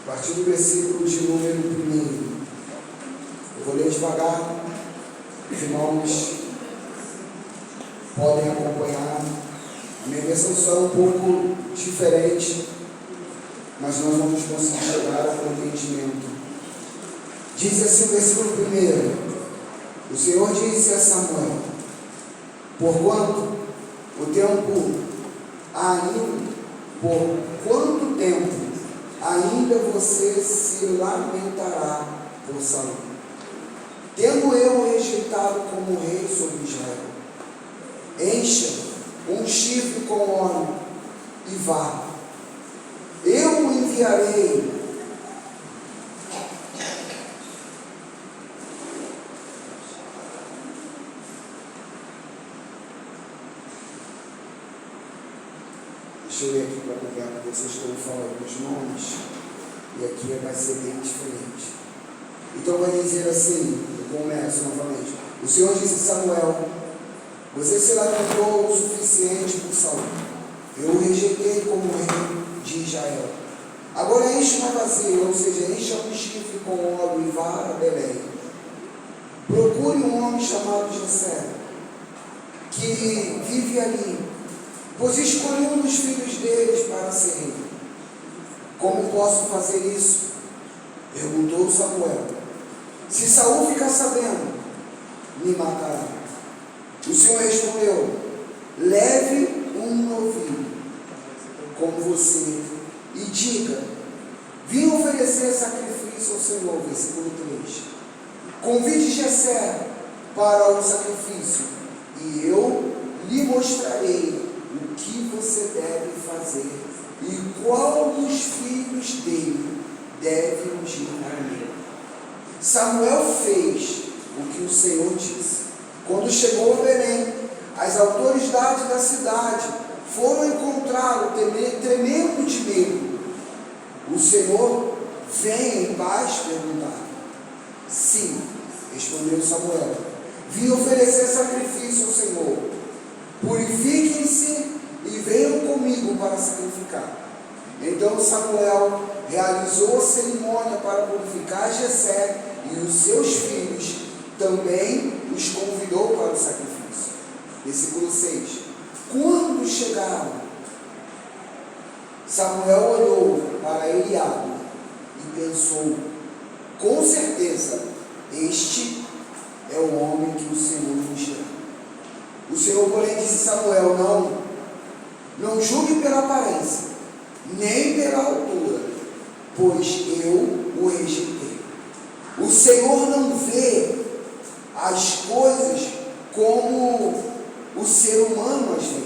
a partir do versículo de número 1. Eu vou ler devagar, os irmãos podem acompanhar. A minha versão só é um pouco diferente, mas nós vamos conseguir chegar ao entendimento. Diz assim o versículo 1: O Senhor disse a Samuel: por quanto tempo ainda você se lamentará por Saul, tendo eu rejeitado como rei sobre Israel? Encha um chifre com óleo e vá. Eu o enviarei. Deixa eu ler aqui para acompanhar com vocês que eu vou falar alguns nomes, e aqui vai ser bem diferente. Então vai dizer assim, eu começo novamente. O Senhor disse a Samuel: você se lamentou o suficiente por Saul. Eu o rejeitei como rei de Israel. Agora enche uma vasilha, ou seja, encha um chifre com óleo e vá a Belém. Procure um homem chamado Jessé, que vive ali, pois escolhi um dos filhos deles para ser rei. Como posso fazer isso? Perguntou Samuel. Se Saul ficar sabendo, me matará. O Senhor respondeu: leve um novilho com você e diga: vim oferecer sacrifício ao Senhor. Versículo 3. Convide Jessé para o sacrifício, e eu lhe mostrarei o que você deve fazer e qual dos filhos dele deve ungir a mim. Samuel fez o que o Senhor disse. Quando chegou a Belém, as autoridades da cidade foram encontrá-lo tremendo de medo. O Senhor vem em paz? Perguntaram. Sim, respondeu Samuel. Vim oferecer sacrifício ao Senhor. Purifiquem-se e venham comigo para sacrificar. Então Samuel realizou a cerimônia para purificar Jessé e os seus filhos, também os convidou para o sacrifício. Versículo 6. Quando chegaram, Samuel olhou para Eliabe e pensou: com certeza este é o homem que o Senhor ungirá. O Senhor, porém, disse a Samuel: não julgue pela aparência, nem pela altura, pois eu o rejeitei. O Senhor não vê as coisas como o ser humano as vê.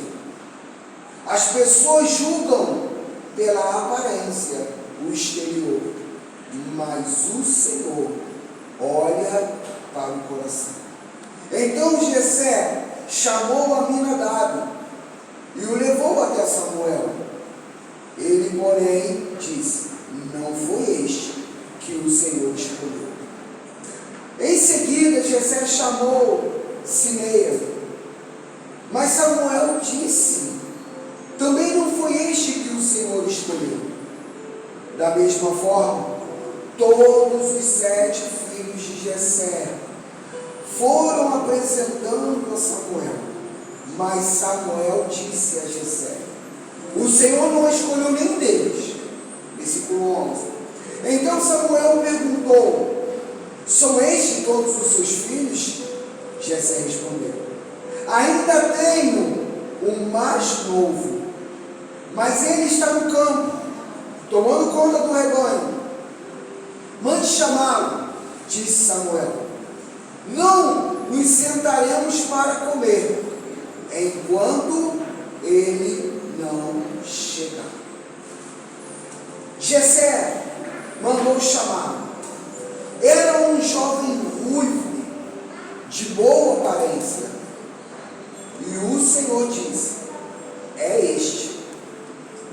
As pessoas julgam pela aparência, o exterior, mas o Senhor olha para o coração. Então Jessé chamou Aminadab e o levou até Samuel. Ele, porém, disse: não foi este que o Senhor escolheu. Em seguida, Jessé chamou Simeia. Mas Samuel disse: também não foi este que o Senhor escolheu. Da mesma forma, todos os 7 filhos de Jessé foram apresentando a Samuel. Mas Samuel disse a Jessé: o Senhor não escolheu nenhum deles. Versículo 11. Então Samuel perguntou: são estes todos os seus filhos? Jessé respondeu: ainda tenho um mais novo, mas ele está no campo, tomando conta do rebanho. Mande chamá-lo, disse Samuel. Não nos sentaremos para comer, enquanto ele não chegar. Jessé mandou chamá-lo. Era um jovem ruivo, de boa aparência. E o Senhor disse: é este,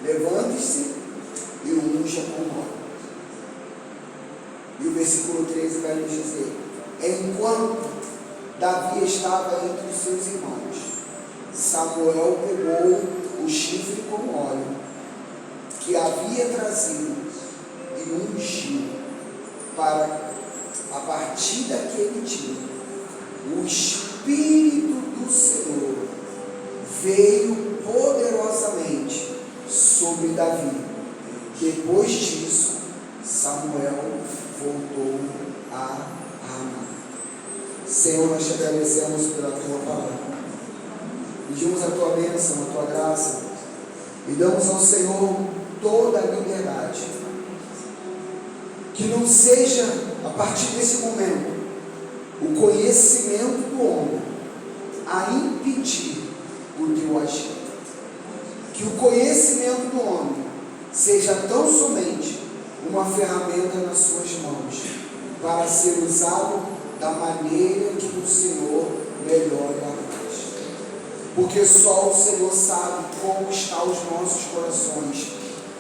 levante-se e unja com óleo. E o versículo 13 vai nos dizer: enquanto Davi estava entre os seus irmãos, Samuel pegou o chifre com óleo que havia trazido e e ungiu, para, a partir daquele dia, o Espírito do Senhor veio poderosamente sobre Davi. Depois disso, Samuel voltou a Ramá. Senhor, nós te agradecemos pela tua palavra. Pedimos a tua bênção, a tua graça, e damos ao Senhor toda a liberdade. Que não seja, a partir desse momento, o conhecimento do homem a impedir o teu agir. Que o conhecimento do homem seja tão somente uma ferramenta nas suas mãos, para ser usado da maneira que o Senhor melhor faz. Porque só o Senhor sabe como estão os nossos corações,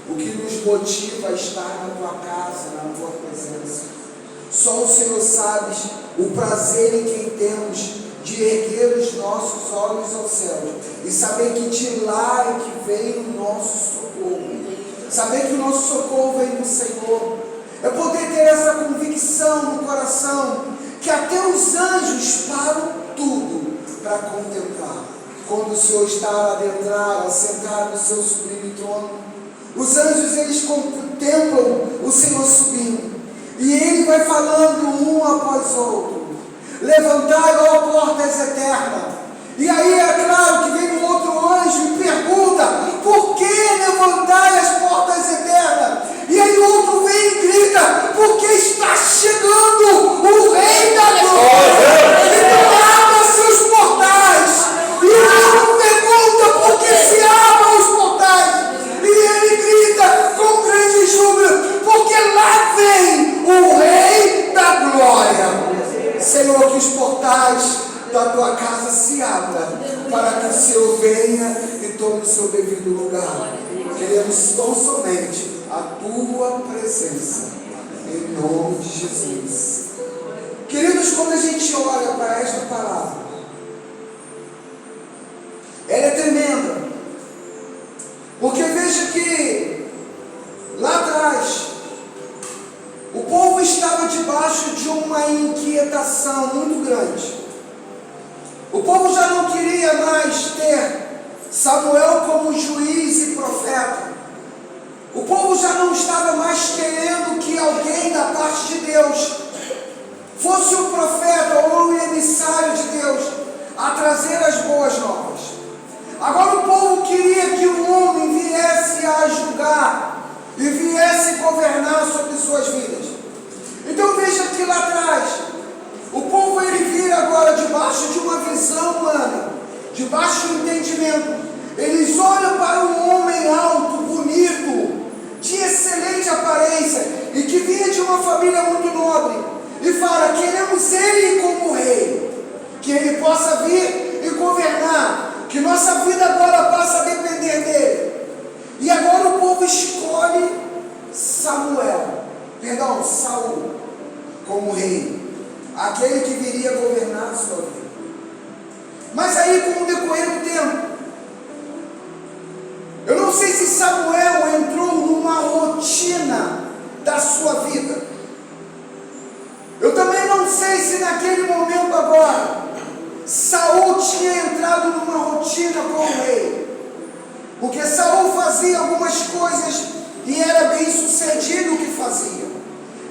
o que nos motiva a estar na tua casa, na tua presença. Só o Senhor sabe o prazer em que temos de erguer os nossos olhos ao céu e saber que de lá é que vem o nosso socorro. Saber que o nosso socorro vem do Senhor. É poder ter essa convicção no coração que até os anjos param tudo para contemplar. Quando o Senhor está adentrado, assentado no seu sublime trono, os anjos eles contemplam o Senhor subindo. E Ele vai falando um após outro: levantai, ó portas eternas. E aí é claro que vem um outro anjo e pergunta: por que levantai as portas eternas? E aí outro vem e grita: porque está chegando o Rei da Glória. Então abra seus portais. E ele pergunta: por que se abram os portais? E ele grita com grande júbilo: porque lá vem o Rei da Glória. Senhor, que os portais da tua casa se abra, para que o Senhor venha e tome o seu devido lugar. Queremos tão somente a tua presença, em nome de Jesus. Queridos, quando a gente olha para esta palavra, ela é tremenda, porque veja que lá atrás o povo estava debaixo de uma inquietação muito grande. O povo já não queria mais ter Samuel como juiz e profeta. O povo já não estava mais querendo que alguém da parte de Deus fosse o profeta ou o emissário de Deus a trazer as boas novas. Agora o povo queria que o homem viesse a julgar e viesse governar sobre suas vidas. Então veja que lá atrás o povo ele vira agora debaixo de uma visão humana, debaixo do entendimento. Eles olham para um homem alto, bonito, de excelente aparência e que vinha de uma família muito nobre e fala: queremos ele como rei, que ele possa vir e governar, que nossa vida agora passa a depender dele. E agora o povo escolhe Saul como rei, aquele que viria governar a sua vida. Mas aí, com o decorrer do tempo, eu não sei se Samuel entrou numa rotina da sua vida. Eu também não sei se naquele momento agora Saul tinha entrado numa rotina com o rei, porque Saul fazia algumas coisas e era bem sucedido o que fazia.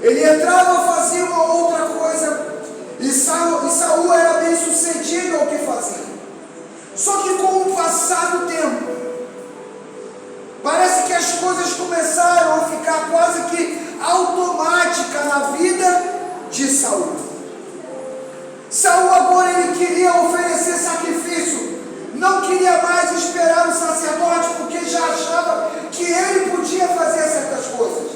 Ele entrava, fazia uma outra coisa e Saul era bem sucedido ao que fazia. Só que com o passar do tempo, parece que as coisas começaram a ficar quase que automáticas na vida de Saul. Saul agora ele queria oferecer sacrifício, não queria mais esperar o sacerdote, porque já achava que ele podia fazer certas coisas.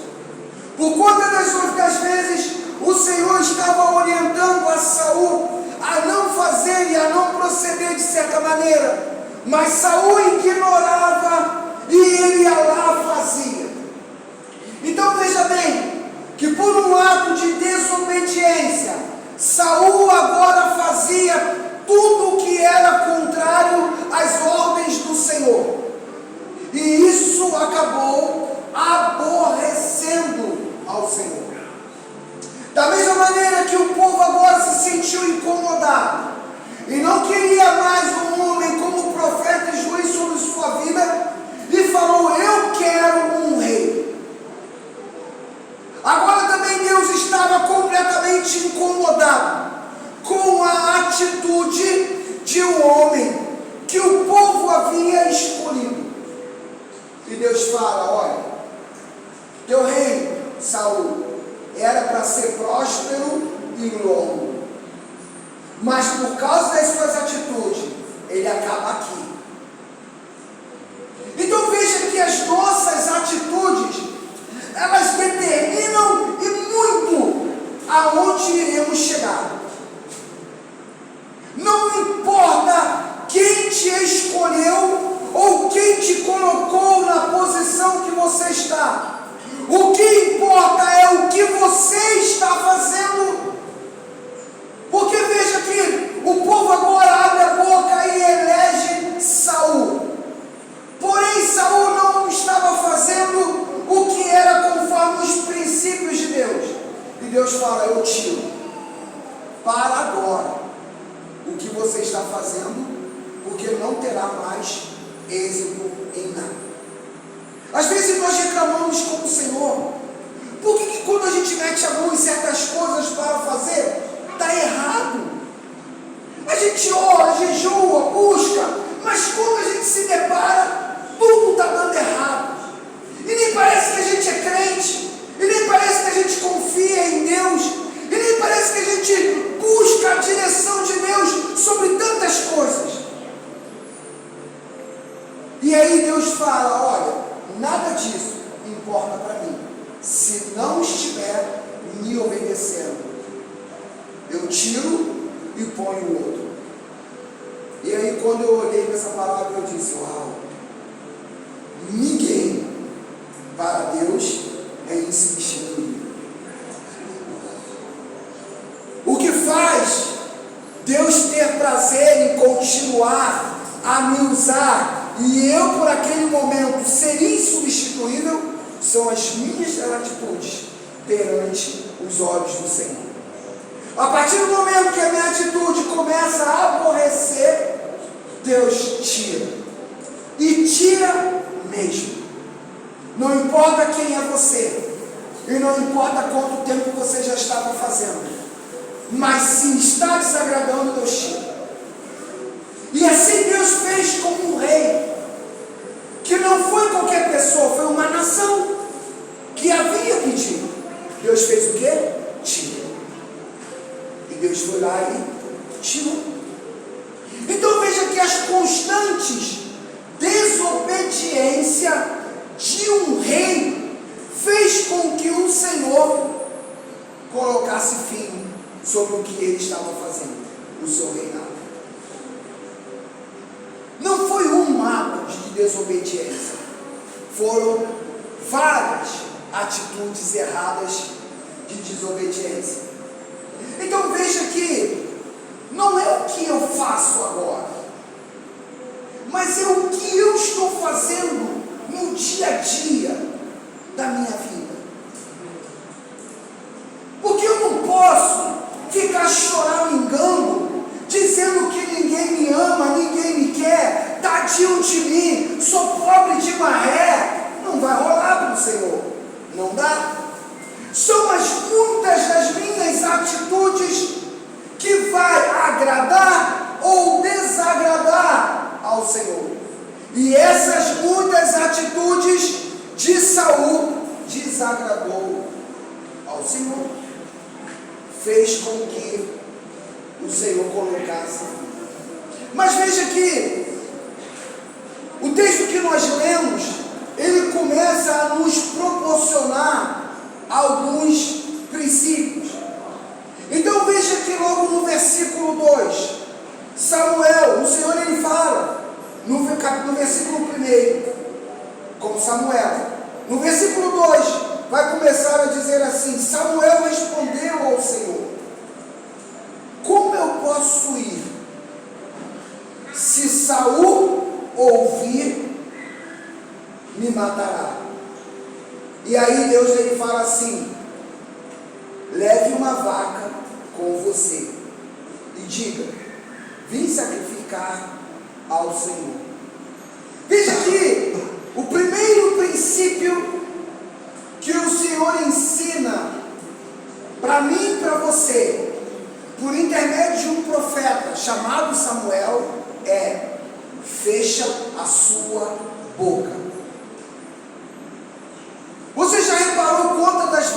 Por conta das vezes, o Senhor estava orientando a Saul a não fazer e a não proceder de certa maneira, mas Saul ignorava e ele ia lá fazia. Então veja bem, que por um ato de desobediência, Saul agora fazia tudo o que era contrário às ordens do Senhor. E isso acabou aborrecendo ao Saul era para ser próspero e longo, mas por causa das suas atitudes, ele acaba aqui. Então veja que as nossas atitudes, elas determinam e muito aonde iremos chegar. Não importa quem te escolheu ou quem te colocou na posição que você está. O que importa é o que você está fazendo. Porque veja que o povo agora abre a boca e elege Saul. Porém, Saul não estava fazendo o que era conforme os princípios de Deus. E Deus fala: eu tiro. Para agora o que você está fazendo, porque não terá mais êxito em nada. Às vezes nós reclamamos com o Senhor: por que quando a gente mete a mão em certas coisas para fazer, está errado? A gente ora, jejua, busca, mas quando a gente se depara, tudo está dando errado. E nem parece que a gente é crente, e nem parece que a gente confia em Deus, e nem parece que a gente busca a direção de Deus sobre tantas coisas. E aí Deus fala: olha, nada disso importa para mim, se não estiver me obedecendo. Eu tiro e ponho outro. E aí quando eu olhei para essa palavra, eu disse: uau, ninguém para Deus é insubstituível. O que faz Deus ter prazer em continuar a me usar e eu por aquele momento ser insubstituível são as minhas atitudes perante os olhos do Senhor. A partir do momento que a minha atitude começa a aborrecer, Deus tira. E tira mesmo. Não importa quem é você, e não importa quanto tempo você já estava fazendo, mas se está desagradando, Deus tira. E assim Deus fez com um rei, que não foi qualquer pessoa, foi uma nação que havia pedido. Deus fez o quê? Tira. E Deus foi lá e tirou. Então veja que as constantes desobediência de um rei fez com que o Senhor colocasse fim sobre o que ele estava fazendo, o seu reinado. Não foi um ato de desobediência, foram várias atitudes erradas de desobediência. Então veja que não é o que eu faço agora, mas é o que eu estou fazendo no dia a dia da minha vida. Porque eu não posso ficar choramingando, dizendo que ninguém me ama, ninguém me quer, tadinho de mim, sou pobre de maré. Não vai rolar para o Senhor, não dá. São as muitas das minhas atitudes que vai agradar ou desagradar ao Senhor. E essas muitas atitudes de Saul desagradou ao Senhor, fez com que o Senhor colocasse. Mas veja que o texto que nós lemos, ele começa a nos proporcionar alguns princípios. Então veja que logo no versículo 2, Samuel, o Senhor ele fala, no versículo 1, com Samuel. No versículo 2, vai começar a dizer assim: Samuel respondeu ao Senhor: como eu posso ir? Se Saul ouvir, me matará. E aí Deus ele fala assim: leve uma vaca com você e diga: vim sacrificar ao Senhor. Veja aqui o primeiro princípio que o Senhor ensina para mim e para você, por intermédio de um profeta chamado Samuel, é: fecha a sua boca. Você já reparou quantas das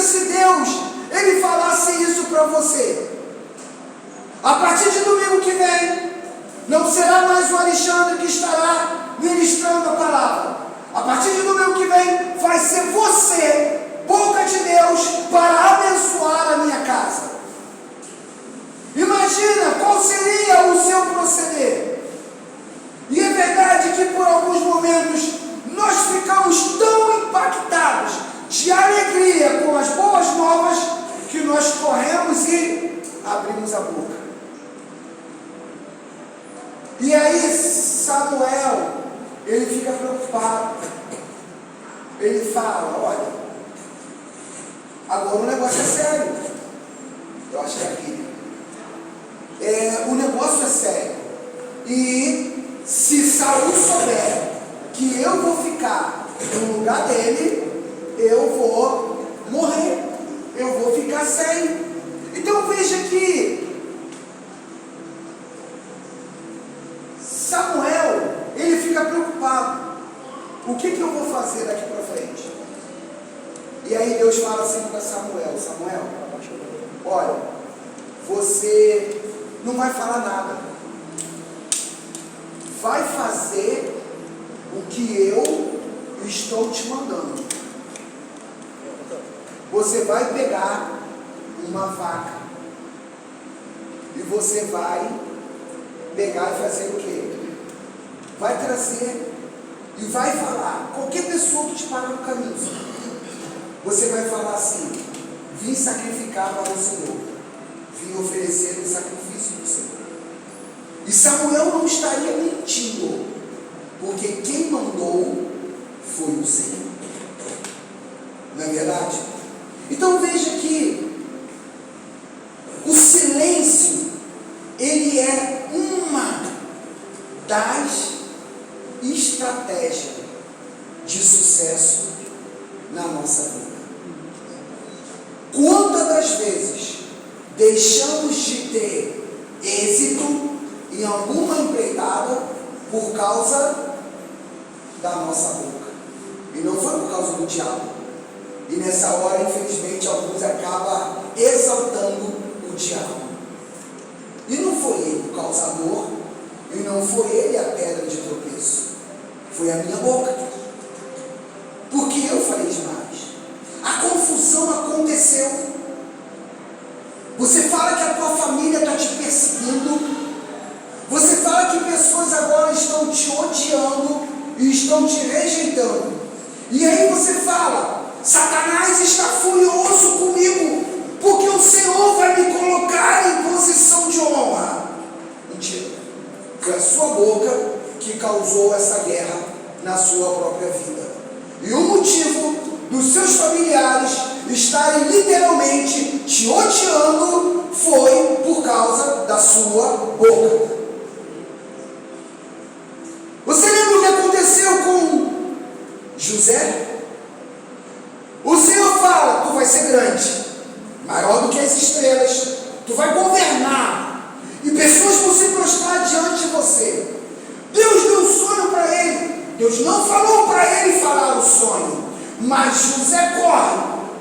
se Deus, Ele falasse isso para você. A partir de domingo que vem, não será mais o Alexandre que estará ministrando a palavra. A partir de domingo que vem, vai ser você, boca de Deus, para abençoar a minha casa. Imagina qual seria o seu proceder. E é verdade que por alguns momentos nós ficamos tão impactados de alegria com as boas novas que nós corremos e abrimos a boca. E aí Samuel, ele fica preocupado. Ele fala, olha, agora o negócio é sério. Eu acho que é aqui. O negócio é sério. E se Saul souber que eu vou ficar no lugar dele, eu vou morrer. Eu vou ficar sem. Então veja que Samuel, ele fica preocupado. O que eu vou fazer daqui para frente? E aí Deus fala assim para Samuel, Samuel, olha, você não vai falar nada. Vai fazer o que eu estou te mandando. Você vai pegar uma vaca e você vai pegar e fazer o quê? Vai trazer e vai falar, qualquer pessoa que te parar no caminho, você vai falar assim, vim sacrificar para o Senhor, vim oferecer o sacrifício do Senhor. E Samuel não estaria mentindo, porque quem mandou foi o Senhor. Não é verdade? Então veja que o silêncio, ele é uma das estratégias de sucesso na nossa vida. Quantas das vezes deixamos de ter êxito em alguma empreitada por causa da nossa boca? E não foi por causa do diabo. E nessa hora, infelizmente, alguns acabam exaltando o diabo. E não foi ele o causador, e não foi ele a pedra de tropeço. Foi a minha boca. Porque eu falei demais. A confusão aconteceu. Você fala que a tua família está te perseguindo. Você fala que pessoas agora estão te odiando e estão te rejeitando. E aí você fala, Satanás está furioso comigo, porque o Senhor vai me colocar em posição de honra. Mentira. Foi a sua boca que causou essa guerra na sua própria vida. E o motivo dos seus familiares estarem literalmente te odiando foi por causa da sua boca. Você lembra o que aconteceu com José? O Senhor fala, tu vai ser grande, maior do que as estrelas, tu vai governar, e pessoas vão se prostrar diante de você. Deus deu um sonho para ele. Deus não falou para ele falar o sonho, mas José corre,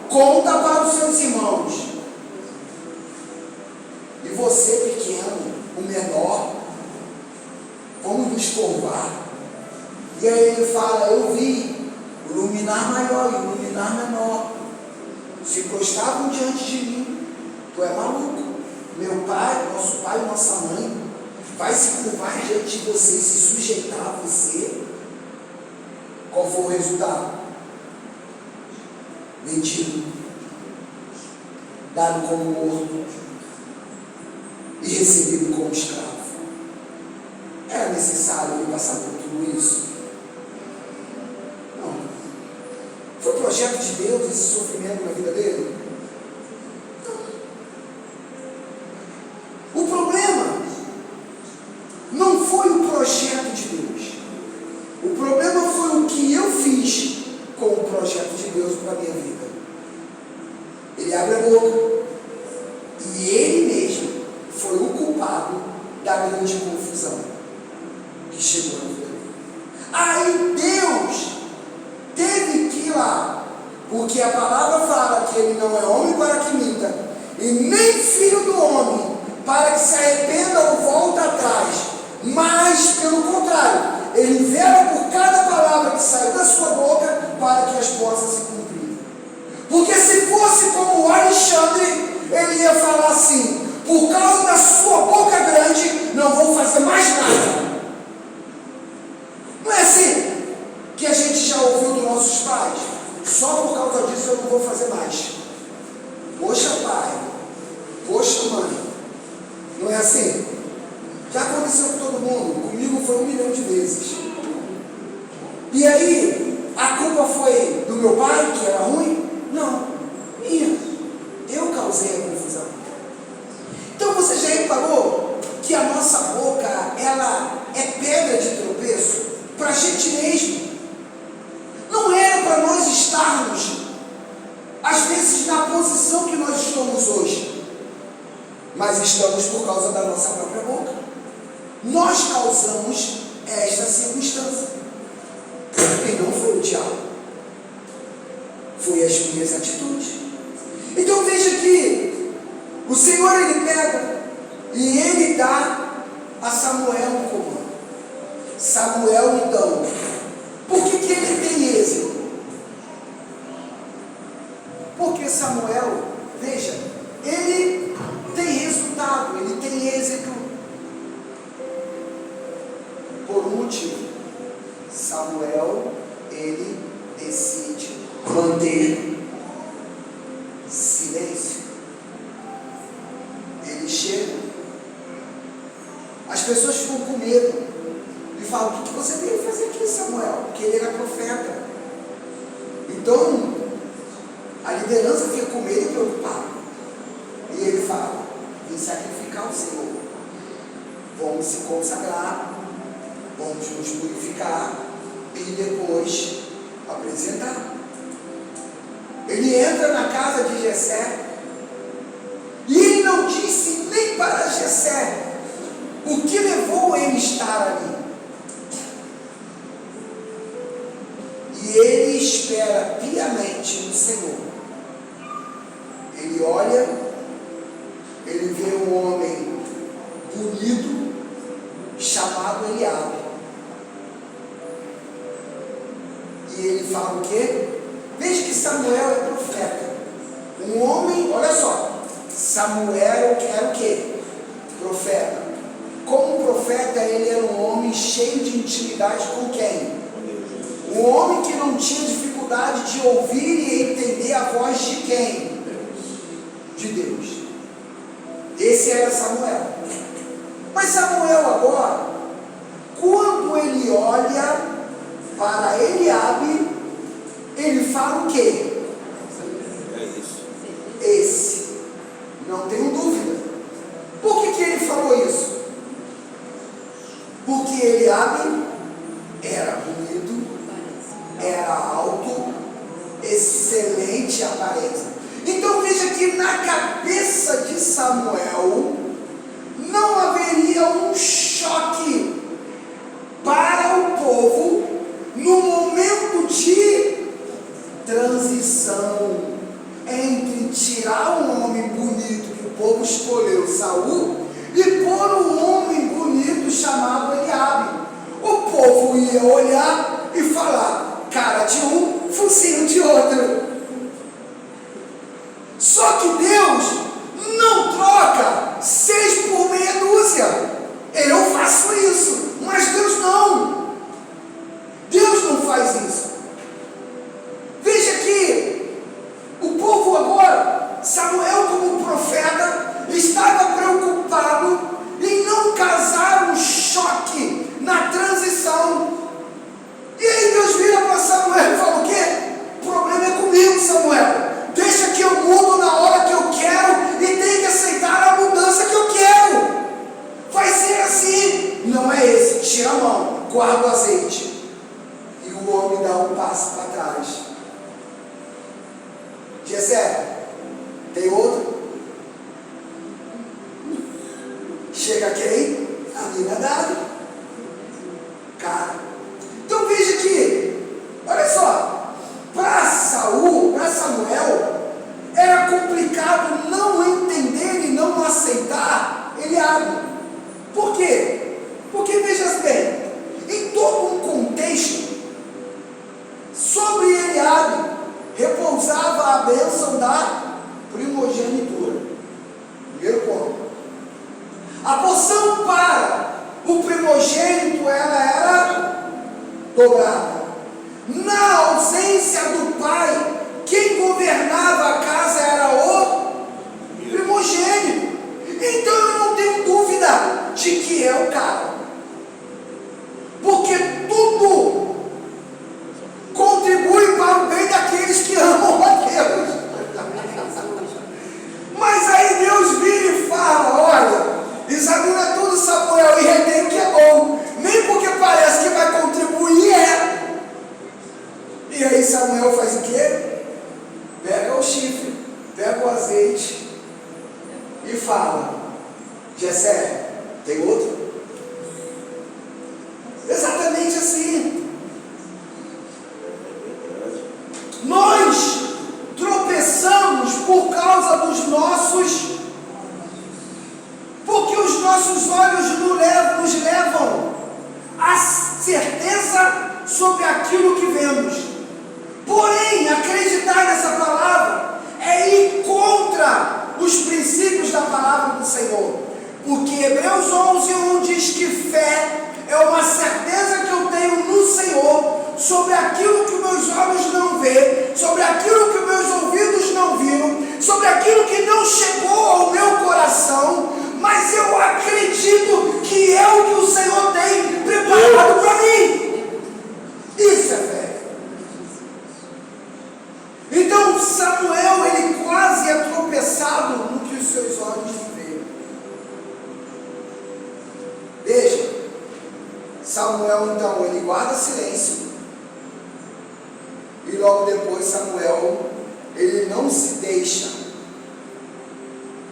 conta para os seus irmãos. E você pequeno, o menor, vamos nos curvar. E aí ele fala, eu vi o luminar maior e o luminar menor se prostravam diante de mim. Tu é maluco. Meu pai, nosso pai e nossa mãe vai se curvar diante de você e se sujeitar a você. Qual foi o resultado? Vendido, dado como morto e recebido como escravo. Era necessário ele passar por tudo isso? Não. Foi projeto de Deus esse sofrimento na vida dele? Não. O problema não foi o projeto de Deus. O problema foi o que eu fiz com o projeto de Deus para a minha vida. Ele abre a boca e ele mesmo foi o culpado da grande confusão que chegou na vida dele. Aí Deus teve que ir lá, Porque a palavra fala que ele não é homem para que minta, e nem filho do homem para que se arrependa ou volte atrás, mas pelo contrário, ele vela por cada palavra que sai da sua boca para que as possa se cumprir. Porque se fosse como o Alexandre, ele ia falar assim: por causa da sua boca grande, não vou fazer mais nada. Não é assim que a gente já ouviu dos nossos pais? Só por causa disso eu não vou fazer mais. Poxa pai, poxa mãe. Não é assim? Já aconteceu com todo mundo. Comigo foi 1 milhão de vezes. E aí, a culpa foi do meu pai, que era ruim? Não, minha. Eu causei a confusão. Então você já reparou que a nossa boca, ela é pedra de tropeço para a gente mesmo. Não era para nós estarmos, às vezes, na posição que nós estamos hoje, mas estamos por causa da nossa própria boca. Nós causamos esta circunstância. E não foi o diabo, foi as minhas atitudes. Então veja que o Senhor, ele pega e ele dá a Samuel um comando. Samuel, então, por que ele tem êxito? Porque Samuel, veja, ele tem resultado, ele tem êxito por um motivo. Samuel, ele decide manter silêncio. Ele chega, as pessoas ficam com medo e falam: o que você veio fazer aqui, Samuel? Porque ele era profeta. Então a liderança fica com medo e preocupada. E ele fala: vim sacrificar o Senhor, vamos se consagrar, vamos nos purificar e depois apresentar. Ele entra na casa de Jessé e ele não disse nem para Jessé o que levou ele a estar ali. E ele espera piamente no Senhor. Ele olha, ele vê um homem bonito chamado Eliabe. E ele fala o quê? Veja que Samuel é profeta. Um homem, olha só, Samuel era o quê? Profeta. Como profeta, ele era um homem cheio de intimidade com quem? Um homem que não tinha dificuldade de ouvir e entender a voz de quem? De Deus. Esse era Samuel. Mas Samuel agora, quando ele olha para Eliabe, ele fala o quê? Esse. Não tenho dúvida. Por que ele falou isso? Porque Eliabe era bonito, era alto, excelente aparência. Então veja que na cabeça de Samuel não haveria um choque para o povo no momento de transição entre tirar um homem bonito que o povo escolheu, Saul, e pôr um homem bonito chamado Eliabe. O povo ia olhar e falar: cara de um, focinho de outro. Só que Deus não troca 6 por meia dúzia. Eu faço isso, mas Deus não. Deus não faz isso. Veja que o povo agora, Samuel como profeta, estava preocupado em não causar um choque na transição. E aí Deus vira para Samuel e fala o quê? O problema é comigo, Samuel. Deixa que eu mudo na hora que eu quero e tem que aceitar a mudança que eu quero. Vai ser assim. Não é esse. Tira a mão, guarda o azeite. E o homem dá um passo para trás. Jessé, tem outro? Chega quem? A mina dada. Cara. Então veja que, olha só, para a bênção da primogenitura. Primeiro ponto. A porção para o primogênito, ela era dobrada. Na ausência do pai, quem governava a casa era o primogênito. Então eu não tenho dúvida de que é o cara, porque tudo contribui para o bem daqueles que amam a Deus. Mas aí Deus vira e fala: olha, examina tudo, Samuel, e retém o que é bom, nem porque parece que vai contribuir, é. E aí Samuel faz o quê? Pega o chifre, pega o azeite e fala: Jessé, tem outro? Exatamente assim. Nós tropeçamos por causa dos nossos, porque os nossos olhos nos levam à certeza sobre aquilo que vemos. Porém, acreditar nessa palavra é ir contra os princípios da palavra do Senhor, porque Hebreus 11:1 diz que fé é uma certeza que eu tenho no Senhor sobre aquilo que meus olhos não vê, sobre aquilo que meus ouvidos não viram, sobre aquilo que não chegou ao meu coração, mas eu acredito que é o que o Senhor tem preparado para mim. Isso é fé. Então Samuel, ele quase é tropeçado no que os seus olhos veem. Veja, Samuel então, ele guarda silêncio, e logo depois Samuel, ele não se deixa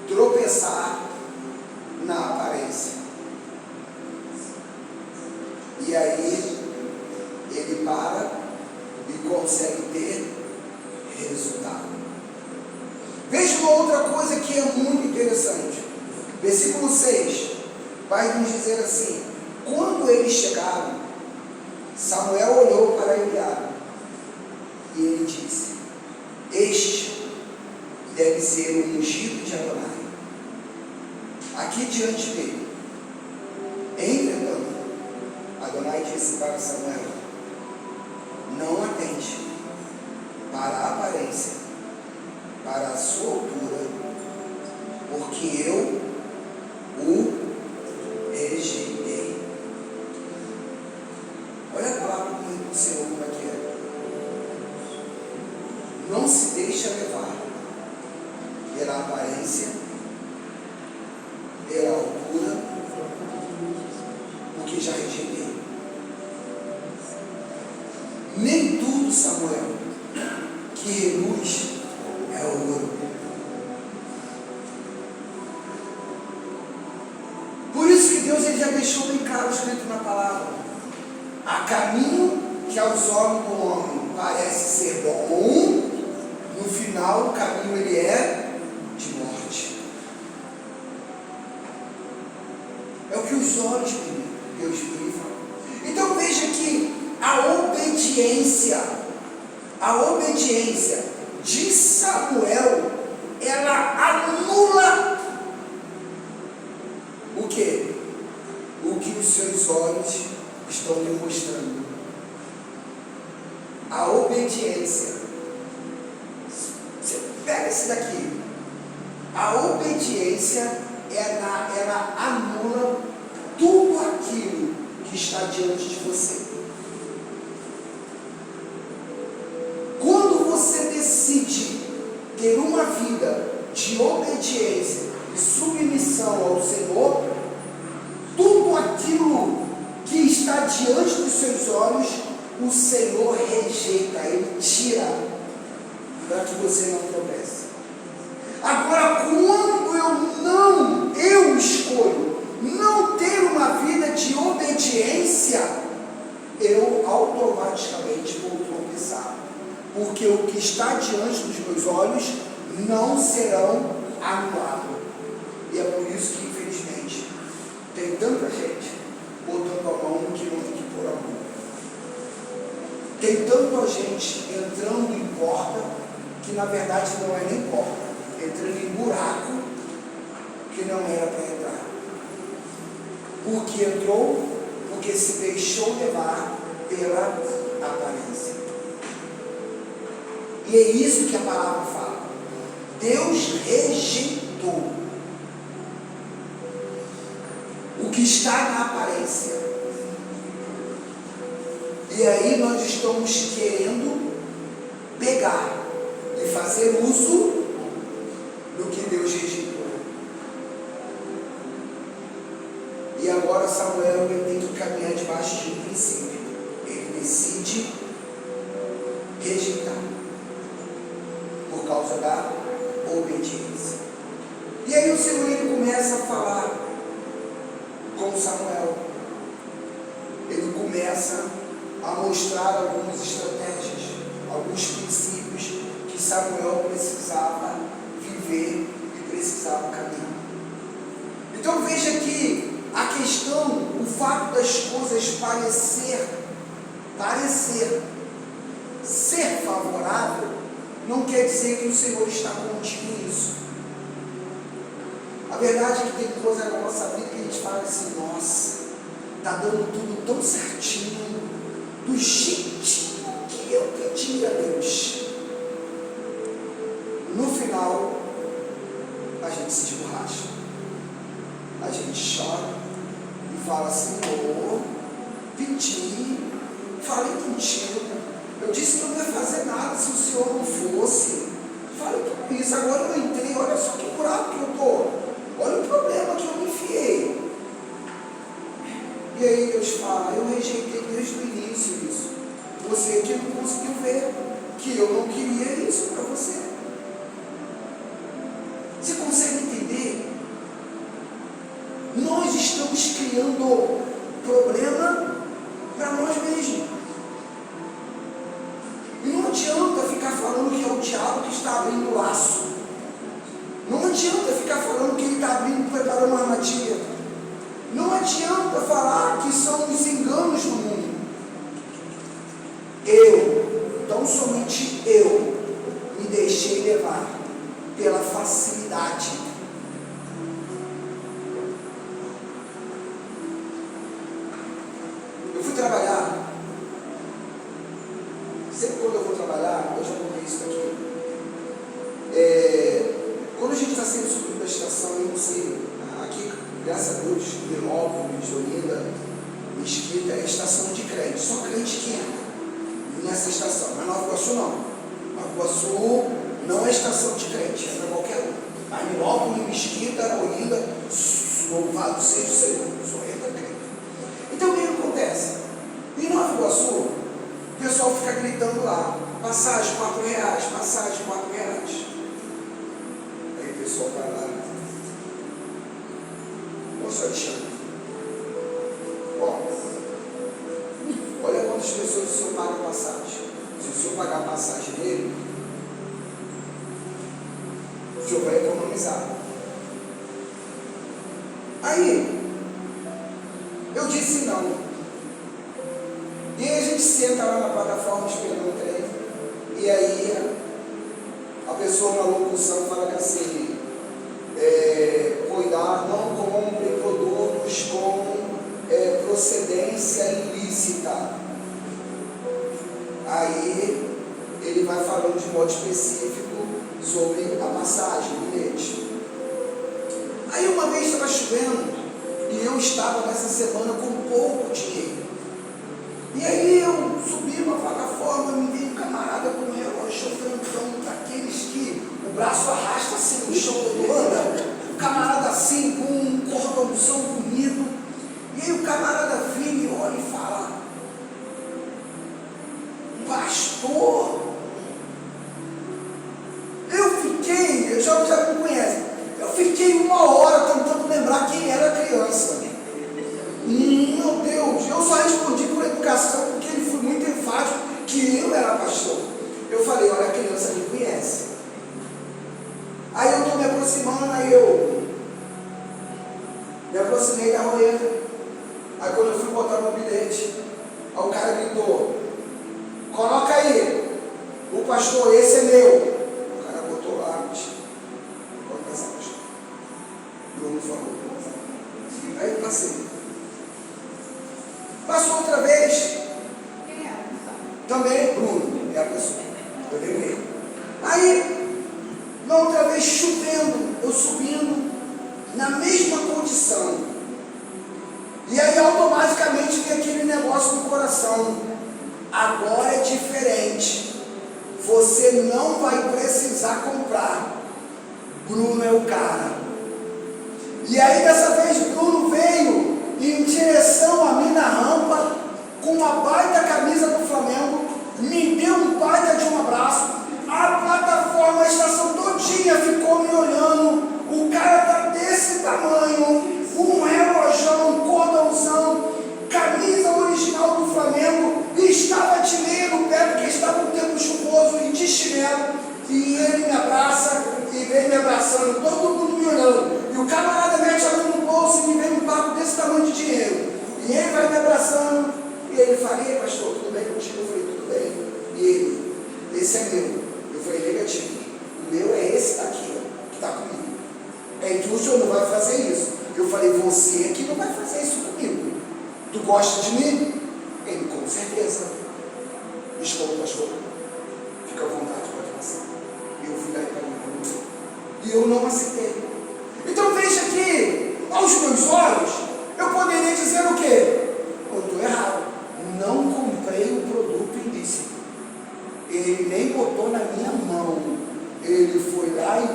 tropeçar na aparência. E aí ele para e consegue ter resultado. Veja uma outra coisa que é muito interessante. Versículo 6 vai nos dizer assim: quando eles chegaram, Samuel olhou para Eliabe e ele disse: este deve ser o ungido de Adonai, aqui diante dele. Entretanto, Adonai disse para Samuel: não atente para a aparência, para a sua altura, porque eu o rejeitei. Olha a palavra do Senhor como é que é. Não se deixa levar pela aparência, pela altura, porque já rejeitei. Nem tudo, Samuel, que reluz é ouro. Por isso que Deus, ele já deixou bem claro escrito na palavra: há caminho que aos olhos do homem parece ser bom, no final o caminho ele é de morte. É o que os olhos Deus vive. Então veja que a obediência de Samuel, ela anula o que? O que os seus olhos estão demonstrando. A obediência. Você pega esse daqui. A obediência, ela anula tudo aquilo que está diante de você. Quando você decide ter uma vida de obediência e submissão ao Senhor, tudo aquilo que está diante dos seus olhos, o Senhor rejeita, Ele tira, para que você não tropece. Agora, quando eu escolho não ter uma vida de obediência, eu automaticamente vou tropeçar, porque o que está diante dos meus olhos não serão anulados. E é por isso que, infelizmente, tem tanta gente botando a mão no que não tem que pôr a mão. Tem tanta gente entrando em porta que que na verdade não é nem porta, entrando em buraco que não era para entrar. Por que entrou? Porque se deixou levar pela aparência. E é isso que a palavra fala. Deus rejeitou o que está na aparência. E aí nós estamos querendo pegar e fazer uso do que Deus rejeitou. E agora Samuel ele tem que caminhar debaixo de um princípio. Ele decide rejeitar por causa da obediência. E aí o Senhor ele começa a falar com Samuel. Ele começa a mostrar algumas estratégias, alguns princípios que Samuel precisava viver e precisava caminhar. Então veja que a questão, o fato das coisas parecer ser favorável, não quer dizer que o Senhor está contigo nisso. A verdade é que tem coisa na nossa vida que a gente fala assim, nossa, está dando tudo tão certinho, do jeitinho que eu pedi a Deus. No final, a gente se esborracha, a gente chora e fala, Senhor, pedi, falei contigo, eu disse que eu não ia fazer nada se o Senhor não fosse. Falei tudo isso, agora eu entrei, olha só que buraco que eu estou. Olha o problema que eu me enfiei. E aí Deus fala, eu rejeitei desde o início isso. Você que não conseguiu ver que eu não queria isso para você. Você consegue entender? Nós estamos criando problema para nós mesmos. E não adianta ficar falando que é o diabo que está abrindo o laço. Não adianta ficar falando que ele está abrindo, preparando uma armadilha. Não adianta falar que são os enganos do mundo. Tão somente eu, me deixei levar pela facilidade. Eu fui trabalhar. Sempre quando eu vou trabalhar, eu já contei isso aqui. Quando a gente está sendo subido da estação, eu não sei, aqui, graças a Deus, Milópolis, Olinda, Mesquita, é estação de crente, só crente que entra nessa estação, mas Nova Iguaçu não. Nova Iguaçu não é estação de crente, entra qualquer um. Mas Milópolis, Mesquita, Olinda, louvado seja o Senhor, só entra crente. Então o que acontece? Em Nova Iguaçu, o pessoal fica gritando lá, passagem R$4, passagem R$4. O pessoal vai lá. Moço Alexandre, olha quantas pessoas o senhor paga a passagem. Se o senhor pagar a passagem dele, o senhor vai economizar. Aí, eu disse não. E aí a gente senta lá na plataforma esperando o trem. E aí, a pessoa na locução fala que assim, cuidar, não compre produtos com procedência ilícita. Aí ele vai falando de modo específico sobre a passagem, o bilhete. Aí uma vez estava chovendo e eu estava nessa semana com pouco dinheiro. E aí eu subi uma plataforma, me veio um camarada com um relógio francão, daqueles que o braço arrasta assim no chão todo anda. O camarada assim, com um cordãozão bonito. E aí o camarada vira e olha e fala, pastor, eu já me conhece, eu fiquei 1 hora tentando lembrar quem era a criança. Meu Deus, eu só respondi por educação, porque ele foi muito enfático que eu era pastor. Eu falei, olha, a criança me conhece. Aí eu estou me aproximando, aí eu me aproximei da roleta. Aí quando eu fui botar meu bilhete, aí o cara gritou, coloca aí, o pastor, esse é meu. chovendo, eu subindo na mesma condição. E aí automaticamente vem aquele negócio no coração. Agora é diferente. Você não vai precisar comprar. Bruno é o cara. E aí dessa vez Bruno veio em direção a mim na rampa com uma baita camisa do Flamengo, me deu um baita de um abraço. A plataforma, a estação todinha ficou me olhando. O cara tá desse tamanho, um relojão, um cordãozão, camisa original do Flamengo, e estava de meia no pé porque estava um tempo chuvoso e de chinelo, e ele me abraça e vem me abraçando, todo mundo me olhando, e o camarada mete a mão no bolso e me vem um papo desse tamanho de dinheiro, e ele vai me abraçando, e ele fala: "Ei, pastor, tudo bem contigo?" Eu falei: "Tudo bem." E ele: "Esse é meu." Eu falei: "Negativo, o meu é esse daqui, ó, que está comigo. Então o senhor não vai fazer isso." Eu falei: "Você aqui não vai fazer isso comigo. Tu gosta de mim?" Ele: "Com certeza." "Escuta, pastor, fica à vontade, pode passar." E eu fui lá para mim. E eu não aceitei. Então veja que, aos meus olhos, eu poderia dizer o quê? Eu estou errado. Não comprei o produto ilícito. Ele nem botou na minha mão. Ele foi lá e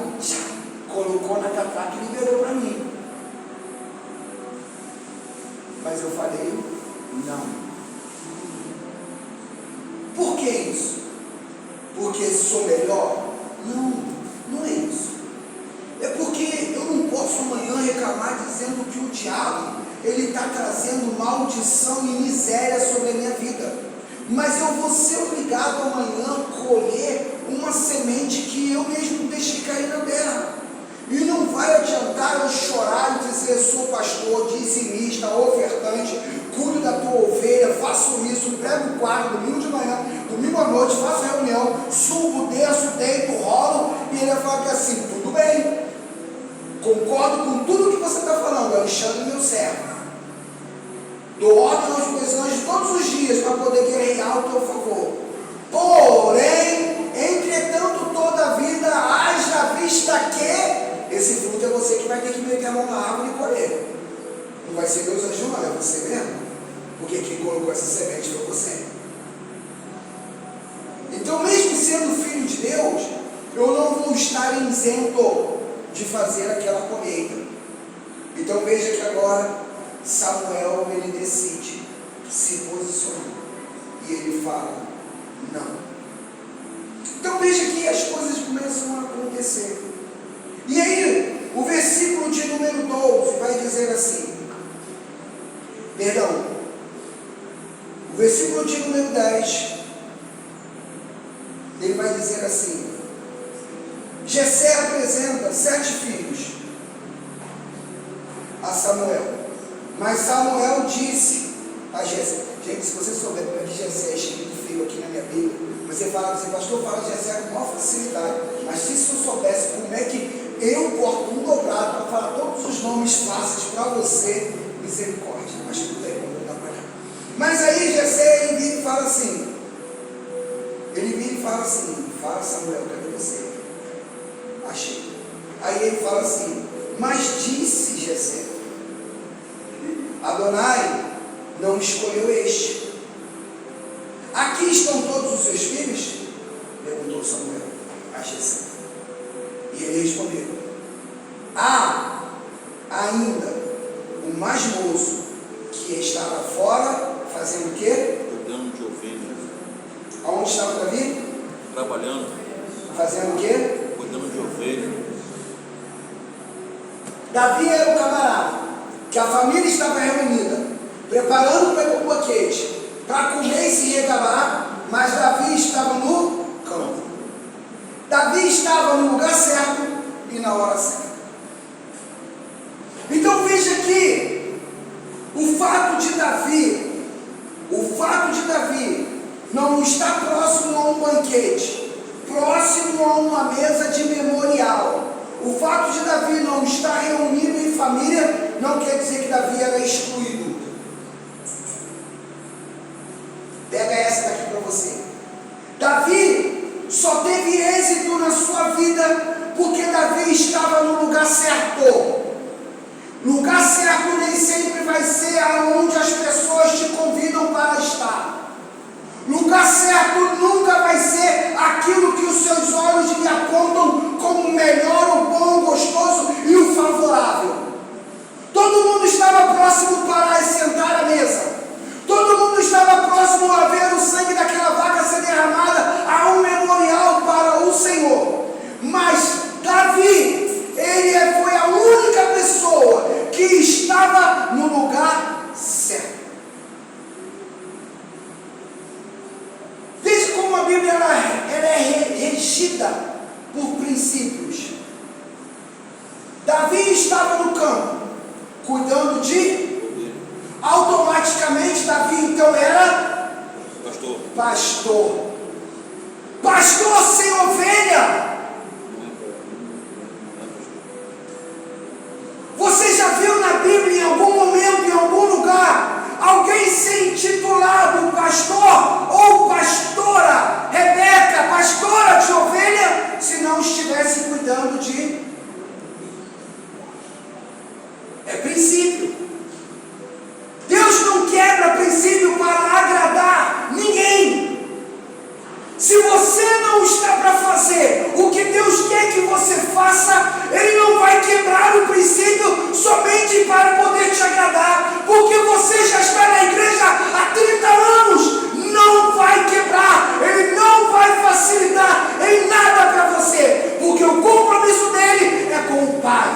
colocou na catraca e liberou para mim. Mas eu falei: não. Por que isso? Porque sou melhor? Não, não é isso. É porque eu não posso amanhã reclamar dizendo que o diabo, ele está trazendo maldição e miséria sobre a minha vida. Mas eu vou ser obrigado amanhã a colher uma semente que eu mesmo deixei cair na terra. E não vai adiantar eu chorar e dizer: sou pastor, dizimista, ofertante, cuido da tua ovelha, faço isso, prego o quadro, domingo de manhã, domingo à noite, faço reunião, subo, desço, deito, rolo, e ele vai falar que assim: tudo bem, concordo com tudo que você está falando, Alexandre, meu servo. Dou ordem aos meus anjos todos os dias para poder guerrear ao teu favor. Porém, entretanto, toda a vida haja vista que esse fruto é você que vai ter que meter a mão na árvore e colher. Não vai ser meus anjos, não, é você mesmo. Porque quem colocou essa semente foi você. Então, mesmo sendo filho de Deus, eu não vou estar isento de fazer aquela colheita. Então veja que agora Samuel, ele decide se posicionar e ele fala: não. Então veja que as coisas começam a acontecer. E aí, o versículo de número 12 vai dizer assim, perdão, o versículo de número 10, ele vai dizer assim: Jessé apresenta 7 filhos a Samuel, mas Samuel disse a Jessé. Gente, se você souber como é que Jessé é escrito feio aqui na minha Bíblia, você fala assim: pastor, fala Jessé com maior facilidade, mas se eu soubesse como é que eu corto um dobrado para falar todos os nomes fáceis para você, misericórdia, mas tudo bem, vamos voltar para cá. Mas aí Jessé, ele vira e fala assim, fala Samuel, cadê você? Achei. Aí ele fala assim: mas disse Jessé, Adonai não escolheu este. Aqui estão todos os seus filhos? Perguntou Samuel a Jessé. E ele respondeu: há ainda o mais moço que estava fora, fazendo o quê? Cuidando de ovelhas. Aonde estava Davi? Trabalhando. Fazendo o quê? Cuidando de ovelhas. Davi era o camarada que a família estava reunida, preparando para o banquete, para comer e se regalar, mas Davi estava no campo. Davi estava no lugar certo e na hora certa. Então veja que o fato de Davi não estar próximo a um banquete, próximo a uma mesa de memorial, o fato de Davi não estar reunido em família, não quer dizer que Davi era excluído. Pega essa daqui para você. Davi só teve êxito na sua vida, porque Davi estava no lugar certo. Lugar certo nem sempre vai ser aonde as pessoas te convidam para estar. Lugar certo nunca vai ser aquilo que os seus olhos lhe apontam como o melhor, o bom, o gostoso e o favorável. Todo mundo estava próximo para sentar à mesa. Todo mundo estava próximo a ver o sangue daquela vaca ser derramada a um memorial para o Senhor. Mas Davi, ele foi a única pessoa que estava no lugar certo. Veja como a Bíblia ela é regida por princípios. Davi estava no campo, cuidando de... Automaticamente Davi então era pastor. Pastor sem ovelha. Você já viu na Bíblia em algum momento, em algum lugar, alguém ser intitulado pastor ou pastora? Rebeca, pastora de ovelha, se não estivesse cuidando de... É princípio. Deus não quebra princípio para agradar ninguém. Se você não está para fazer o que Deus quer que você faça, Ele não vai quebrar o princípio somente para poder te agradar, porque você já está na igreja há 30 anos. Não vai quebrar, Ele não vai facilitar em nada para você, porque o compromisso dele é com o Pai.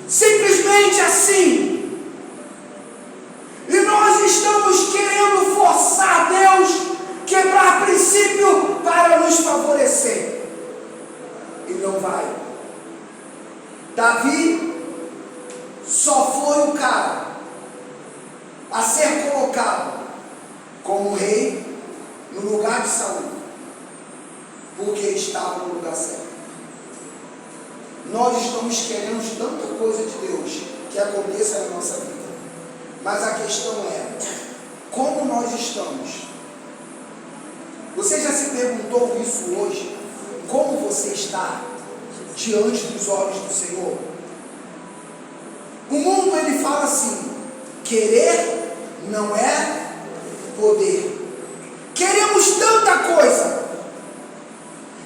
Simplesmente assim. E nós estamos querendo forçar Deus quebrar princípio para nos favorecer. E não vai. Davi só foi o cara a ser colocado como rei no lugar de Saul, porque estava no lugar certo. Nós estamos querendo tanta coisa de Deus que aconteça na nossa vida. Mas a questão é, como nós estamos? Você já se perguntou isso hoje? Como você está diante dos olhos do Senhor? O mundo ele fala assim, querer não é poder. Queremos tanta coisa.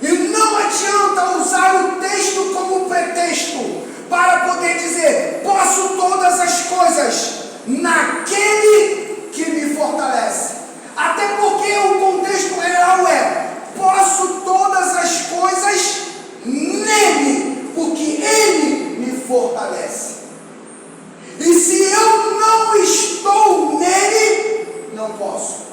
E não adianta usar o texto como pretexto para poder dizer, posso todas as coisas naquele que me fortalece. Até porque o contexto real é, posso todas as coisas nele, porque ele me fortalece. E se eu não estou nele, não posso.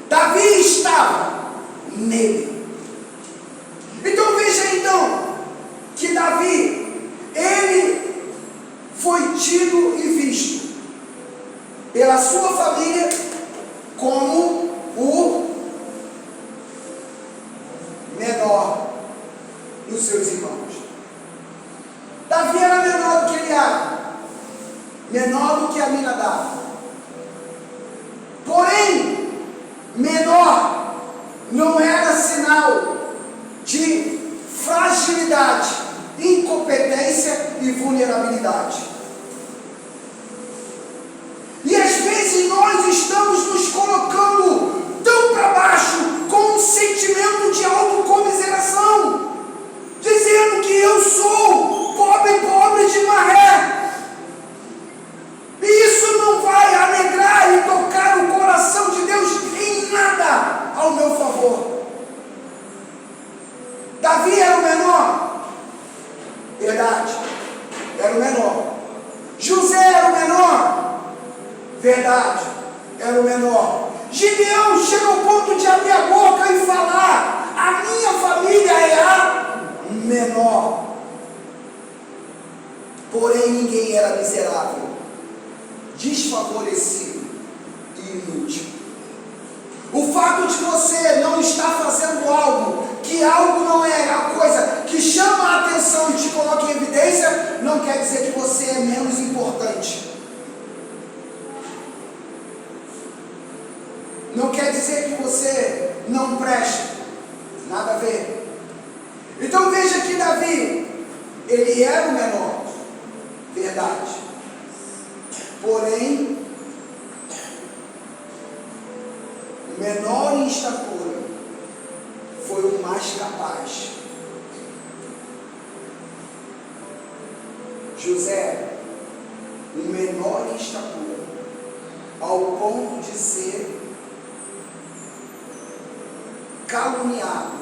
Davi estava nele. Então veja então que Davi, ele foi tido e visto pela sua família como o menor dos seus irmãos. Davi era menor do que Eliabe, menor do que Aminadab. Porém, menor não era sinal de fragilidade, incompetência e vulnerabilidade. E às vezes nós estamos nos colocando tão para baixo com um sentimento de autocomiseração, dizendo que eu sou pobre de maré. E isso não vai alegrar e tocar o coração de Deus em nada ao meu favor. Davi era o menor? Verdade, era o menor. José era o menor? Verdade, era o menor. Gideão chega ao ponto de abrir a boca e falar, a minha família é a menor. Porém ninguém era miserável, desfavorecido e inútil. O fato de você não estar fazendo algo, que algo não é a coisa que chama a atenção e te coloca em evidência, não quer dizer que você é menos importante. Não quer dizer que você não presta. Nada a ver. Então veja que Davi, ele era o menor, verdade. Porém, o menor em estatura foi o mais capaz. José, o menor em estatura, ao ponto de ser caluniado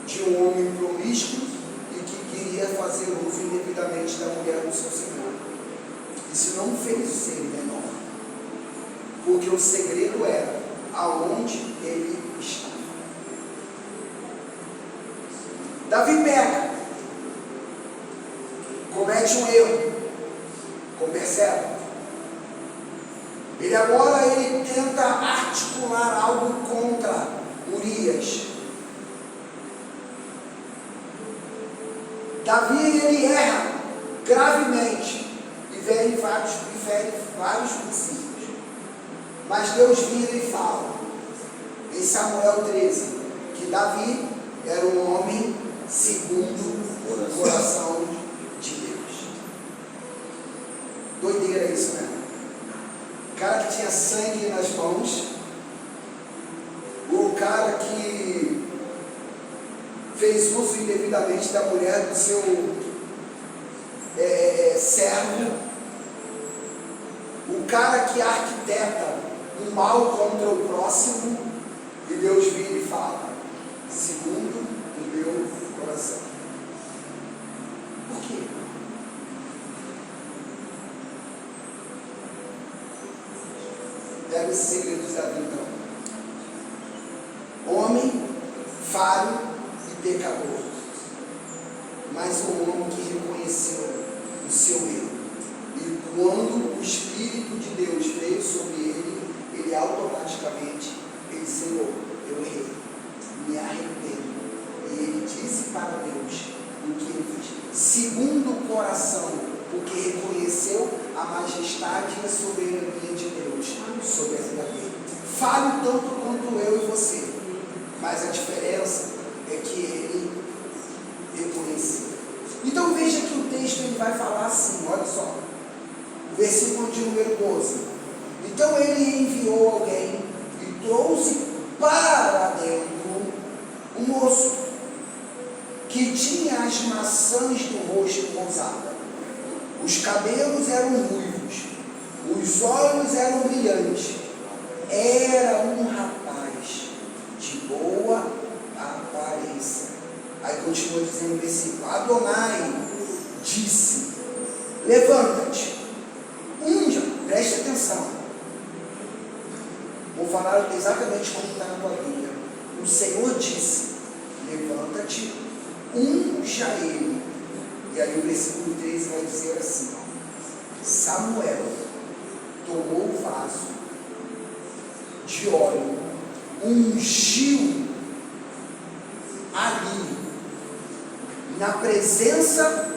de um homem promíscuo e que queria fazer uso indevidamente da mulher do seu senhor. Isso não fez ser menor, porque o segredo era aonde ele estava. Davi peca, comete um erro, percebe? Ele agora tenta articular algo contra Urias. Davi, ele erra gravemente e fere vários princípios. Mas Deus vira e fala em Samuel 13 que Davi era um homem segundo o coração de Deus. Doideira isso, né? O cara que tinha sangue nas mãos, o cara que fez uso indevidamente da mulher do seu servo, o cara que arquiteta o mal contra o próximo, e Deus vira e fala, segundo o meu coração. Por quê? Pega esse segredo de Davi então. Homem, falho e pecador, mas um homem que reconheceu o seu erro. E quando o Espírito de Deus veio sobre ele automaticamente, ele Senhor, eu errei, me arrependo. E ele disse para Deus o que ele fez, segundo o coração, porque reconheceu a majestade e a soberania de Deus sobre a vida dele. Falho tanto quanto eu e você, mas a diferença é que ele reconheceu. Então veja que o texto ele vai falar assim, olha só, o versículo de número 12. Então ele enviou alguém e trouxe para dentro um moço que tinha as maçãs do rosto rosada. Os cabelos eram ruivos, os olhos eram brilhantes. Era um rapaz de boa aparência. Aí continua dizendo o versículo: Adonai disse: levanta-te, unja, preste atenção. Vou falar exatamente como está na tua Bíblia. O Senhor disse: levanta-te, unja ele. E aí o versículo 13 vai dizer assim: Samuel tomou o vaso de óleo, ungiu ali, na presença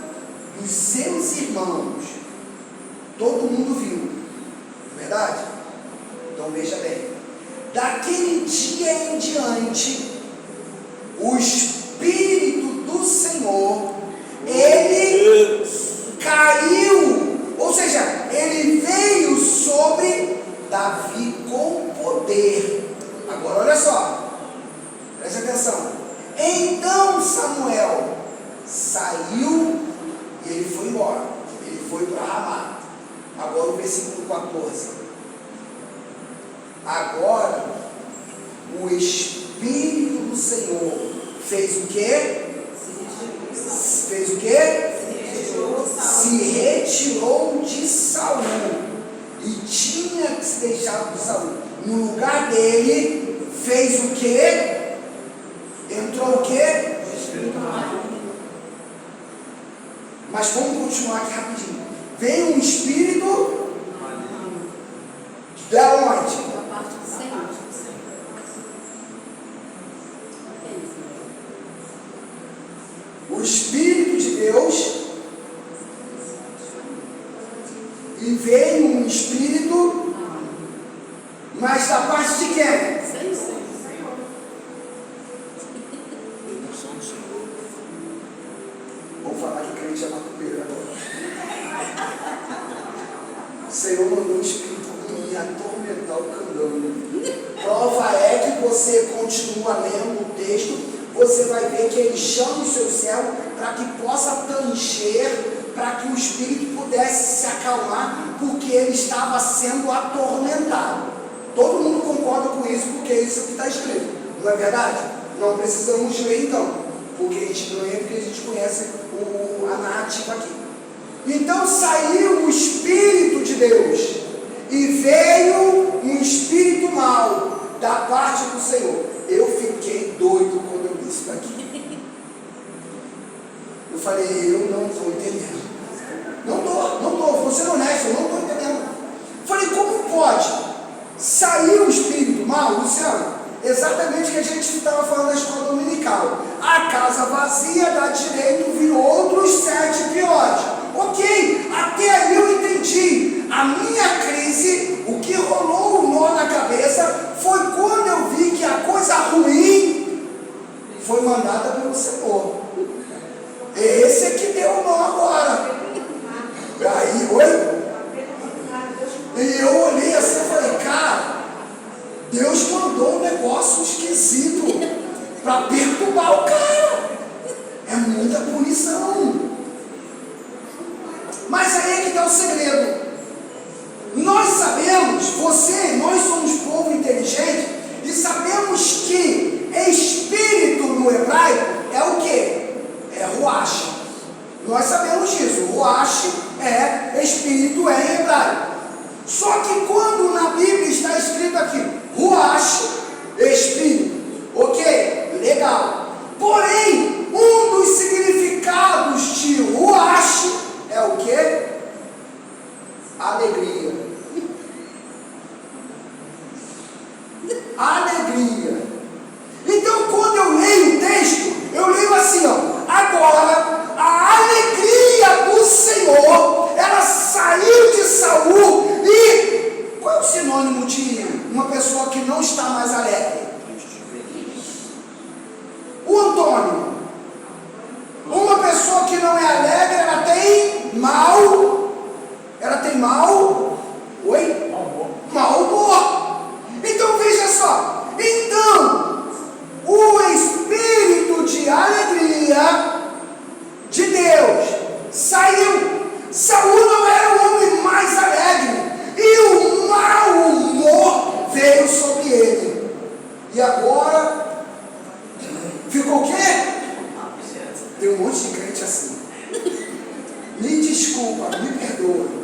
dos seus irmãos. Todo mundo viu, verdade? Então veja bem, daquele dia em diante, o Espírito do Senhor, ele caiu, ou seja, ele veio sobre Davi com poder. Agora olha só, preste atenção. Então Samuel saiu e ele foi embora, ele foi para Ramá. Agora o versículo 14. Agora o Espírito do Senhor fez o quê? Fez o quê? Se retirou de Saul. E tinha que se deixar de Saul. No lugar dele, fez o quê? Entrou o quê? Mas vamos continuar aqui rapidinho. Vem um espírito da onde? O Espírito de Deus, e veio um espírito, mas da parte de quem? você continua lendo o texto, você vai ver que ele chama o seu servo para que possa tanger, para que o espírito pudesse se acalmar, porque ele estava sendo atormentado. Todo mundo concorda com isso, porque é isso que está escrito, não é verdade? Não precisamos ler então, porque a gente não é, porque a gente conhece a narrativa aqui. Então saiu o Espírito de Deus e veio um espírito mau da parte do Senhor. Eu fiquei doido quando eu li isso daqui. Eu falei, eu não estou entendendo. Não estou, vou ser honesto, eu não estou entendendo. Falei, como pode sair o espírito mau, Luciano? Exatamente o que a gente estava falando na escola dominical. A casa vazia dá direito, vir outros 7 piores. Ok, até aí eu entendi. A minha crise, o que rolou um nó na cabeça, foi quando eu vi que a coisa ruim foi mandada pelo Senhor. Esse é que deu o nó agora. Aí, oi? E eu olhei assim e falei, cara, Deus mandou um negócio esquisito para perturbar o cara. É muita punição. Mas aí é que está o segredo. Nós sabemos, nós somos povo inteligente e sabemos que espírito no hebraico é o quê? É ruach. Nós sabemos disso. Ruach é espírito em hebraico. Só que quando na Bíblia está escrito aqui, ruach, espírito, ok? Legal. Porém, um dos significados de ruach é o quê? Alegria. Alegria. Então, quando eu leio o texto, eu leio assim, ó. Agora, a alegria do Senhor, ela saiu de Saul e... Qual é o sinônimo de uma pessoa que não está mais alegre? O Antônio. Uma pessoa que não é alegre, ela tem oi? Mau humor. Então veja só. Então, o espírito de alegria de Deus saiu. Saul não era o homem mais alegre. E o mau humor veio sobre ele. E agora, ficou o quê? Tem um monte de crente assim. Me desculpa, me perdoa.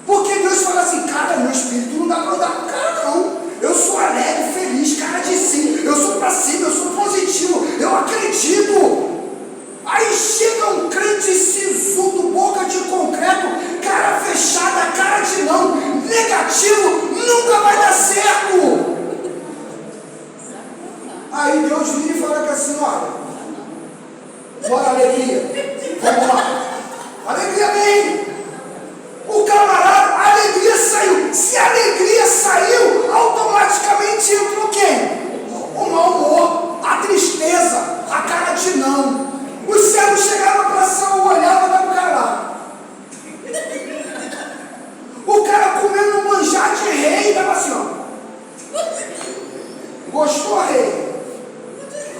Porque Deus fala assim, cara, meu espírito não dá para andar com o cara não. Eu sou alegre, feliz, cara de sim. Eu sou para cima, eu sou positivo, eu acredito. Aí chega um crente sisudo, boca de concreto, cara fechada, cara de não, negativo, nunca vai dar certo. Aí Deus vira e fala que assim, olha, bora alegria, vamos lá, alegria vem. O camarada, a alegria saiu. Se a alegria saiu, automaticamente entrou quem? O mau humor, a tristeza, a cara de não. Os servos chegavam para Saul, olhavam para o cara lá. O cara comendo um manjar de rei, estava assim, ó. Gostou, rei?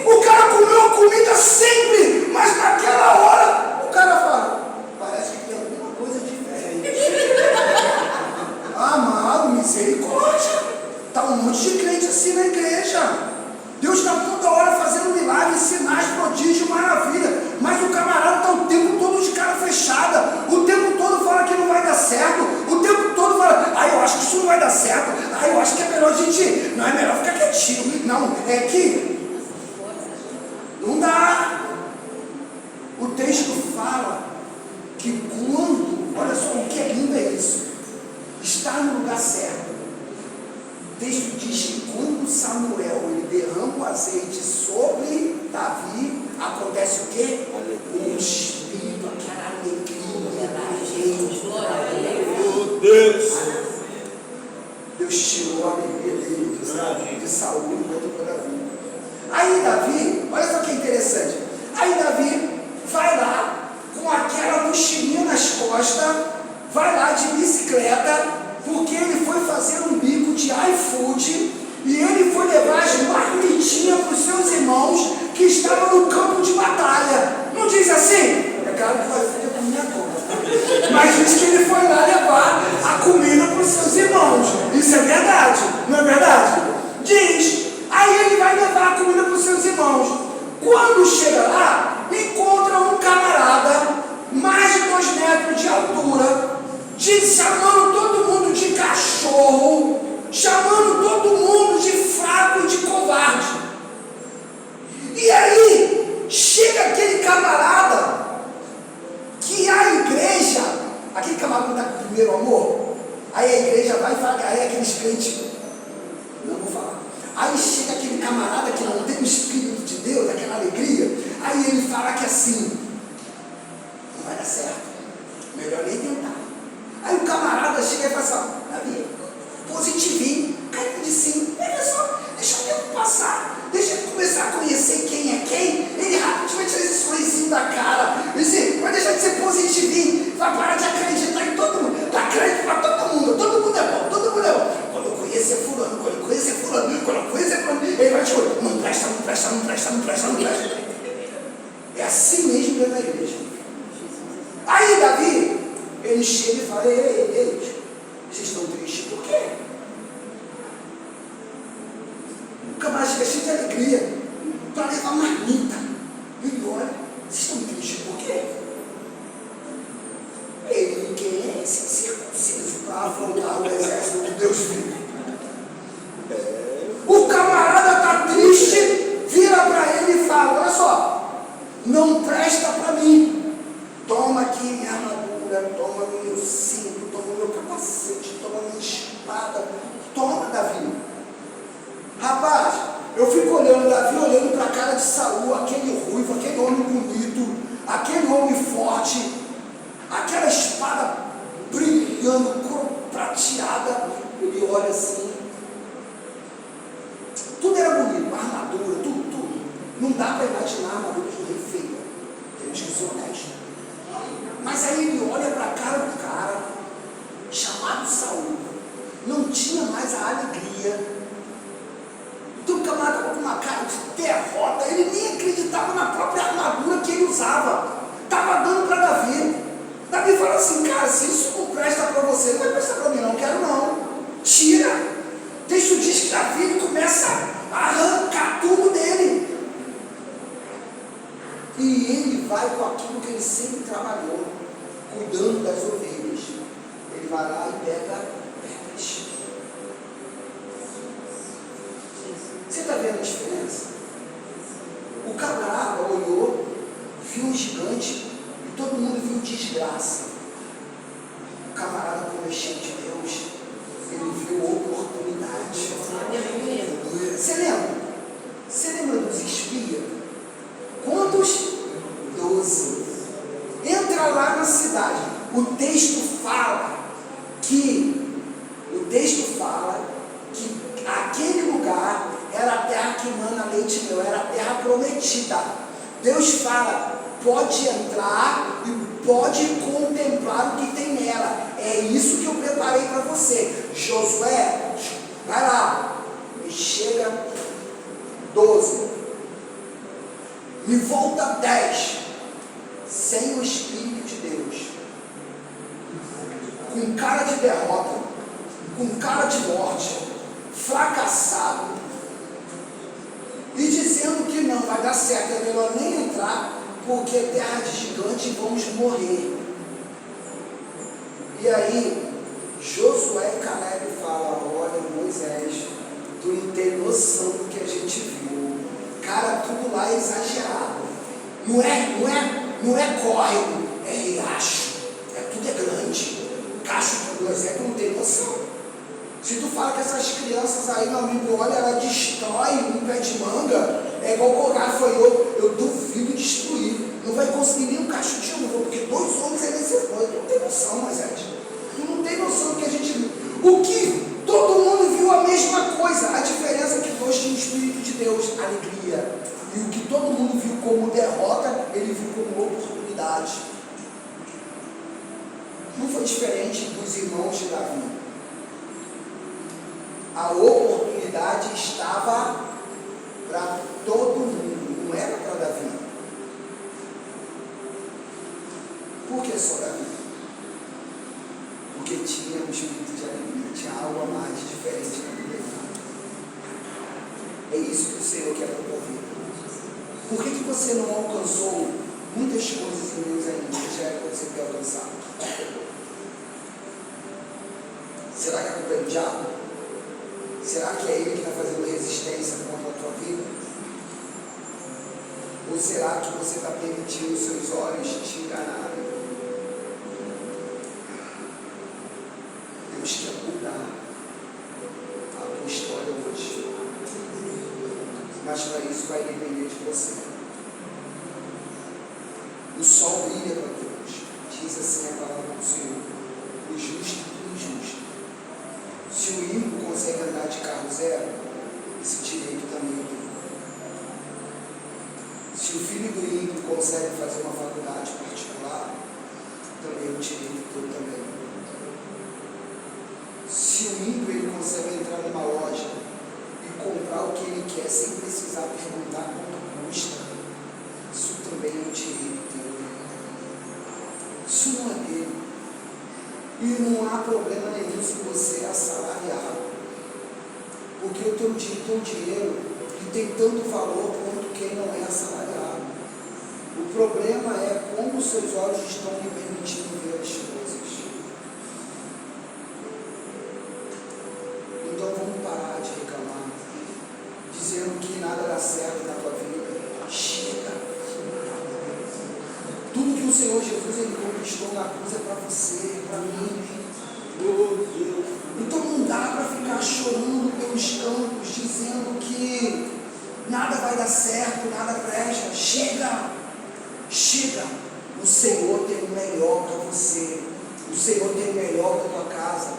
O cara comeu a comida sempre, mas naquela hora, o cara fala, parece que tem alguma coisa diferente. Amado, misericórdia. Está um monte de crente assim na igreja. Deus está toda hora fazendo milagres, sinais, prodígios, maravilha. Mas o camarada está o tempo todo de cara fechada. O tempo todo fala que não vai dar certo. O tempo todo fala, eu acho que isso não vai dar certo. Eu acho que é melhor a gente... Não, é melhor ficar quietinho. Não, é que... Não dá. O texto fala que quando... Olha só, o que é lindo é isso. Está no lugar certo. O texto diz que quando Samuel ele derrama o azeite sobre Davi, acontece o quê? O espírito, aquela alegria da gente. Meu Deus! Deus tirou a alegria dele, de Saul e botou para Davi. Aí Davi, olha só que interessante. Aí Davi vai lá com aquela mochilinha nas costas, vai lá de bicicleta, porque ele foi fazer um bico de iFood e ele foi levar Aí chega aquele camarada que não tem o Espírito de Deus, aquela alegria, aí ele fala que assim, não vai dar certo, melhor nem tentar. Aí o camarada chega e fala assim, Davi, positivinho, caiu de sim, olha só, deixa o tempo passar, deixa ele começar a conhecer quem é quem, ele rapidamente vai tirar esse sorrisinho da cara, vai deixar de ser positivinho, vai parar de acreditar em todo mundo, dá crédito para todo mundo é bom, todo mundo é bom. Quando eu conhecer fulano, quando eu conhecer fulano, quando eu conhecer fulano, ele vai te olhar, não presta, não presta, não presta, não presta, não presta. É assim mesmo dentro da igreja. Aí Davi, ele chega e fala, ei, vocês estão tristes por quê? O camarada chega cheio de alegria, para levar marmita. Ele olha, vocês estão tristes por quê? Ele quer ser circunciso para afrontar o exército de Deus vivo. O camarada está triste, vira para ele e fala, olha só, não presta para mim, toma aqui minha armadura, toma meu cinto, toma meu capacete, toma minha espada, toma, Davi. Rapaz, eu fico olhando Davi, olhando para a cara de Saul, aquele ruivo, aquele homem bonito, aquele homem forte, aquela espada brilhando, prateada, ele olha assim, tudo era bonito, a armadura, tudo. Não dá para imaginar a armadura de um rei feia, temos que ser honestos. Mas aí ele olha para a cara do cara, chamado Saul, não tinha mais a alegria. Então o camarada estava com uma cara de derrota, ele nem acreditava na própria armadura que ele usava, estava dando para Davi. Davi fala assim, cara, se isso não presta para você, não vai prestar para mim não, quero não, tira. O texto diz que Davi ele começa a arrancar tudo dele. E ele vai com aquilo que ele sempre trabalhou, cuidando das ovelhas. Ele vai lá e pega pedras. Você está vendo a diferença? O camarada olhou, viu um gigante e todo mundo viu desgraça. O camarada, como é cheio de Deus, ele viu oportunidade. Você lembra? Você lembra dos espias? Quantos? 12. Entra lá na cidade. O texto fala que aquele lugar era a terra que emana leite e mel, era a terra prometida. Deus fala, pode entrar e pode contemplar o que tem nela. É isso que eu preparei para você. Josué, vai lá. E chega 12. Me volta 10. Sem o Espírito de Deus. Com cara de derrota. Com cara de morte. Fracassado. E dizendo que não vai dar certo, é melhor nem entrar, porque é terra de gigante e vamos morrer. E aí, Josué e Caleb falam, olha Moisés, tu não tem noção do que a gente viu. Cara, tudo lá é exagerado. Não é córrego, é riacho. Tudo é grande. Cacho do exército não tem noção. Se tu fala que essas crianças aí, meu amigo, olha, ela destrói um pé de manga, é igual o Corgar foi eu duvido destruir. Não vai conseguir nem um cacho de uva, porque 2 homens é nesse foi. Tu não tem noção, Moisés. Tu não tem noção do que a gente viu. O que todo mundo viu a mesma coisa. A diferença é que 2 tinham o Espírito de Deus, alegria. E o que todo mundo viu como derrota, ele viu como oportunidade. Não foi diferente dos irmãos de Davi. A oportunidade estava para todo mundo, não era para Davi. Por que só Davi? Porque tinha um espírito de alegria, tinha algo a mais diferente na vida. É isso que o Senhor quer para a tua vida. Por que você não alcançou muitas coisas em Deus ainda, que já é que você quer alcançar? Será que a culpa é do diabo? Será que é ele que está fazendo resistência contra a tua vida? Ou será que você está permitindo os seus olhos te enganarem? Deus quer mudar a tua história hoje. mas para isso vai depender de você. O sol brilha para Deus, diz assim a palavra do Senhor, o justo e o injusto. Se o ímpio consegue andar de carro zero, esse direito também é dele. Se o filho do ímpio consegue fazer uma faculdade particular, também o direito dele também. Se o ímpio ele consegue entrar numa loja e comprar o que ele quer sem precisar perguntar quanto custa, isso também é um direito dele. Isso não é dele. E não há problema nenhum se você é assalariado. Porque o teu dinheiro ele tem tanto valor quanto quem não é assalariado. O problema é como os seus olhos estão lhe permitindo ver as coisas. Então vamos parar de reclamar, dizendo que nada dá certo na tua vida. Chega. Tudo que o Senhor Jesus ele conquistou na cruz é para você, para mim. Então não dá para ficar chorando pelos campos, dizendo que nada vai dar certo, nada presta. Chega. Chega. O Senhor tem o melhor para você. O Senhor tem o melhor para a tua casa.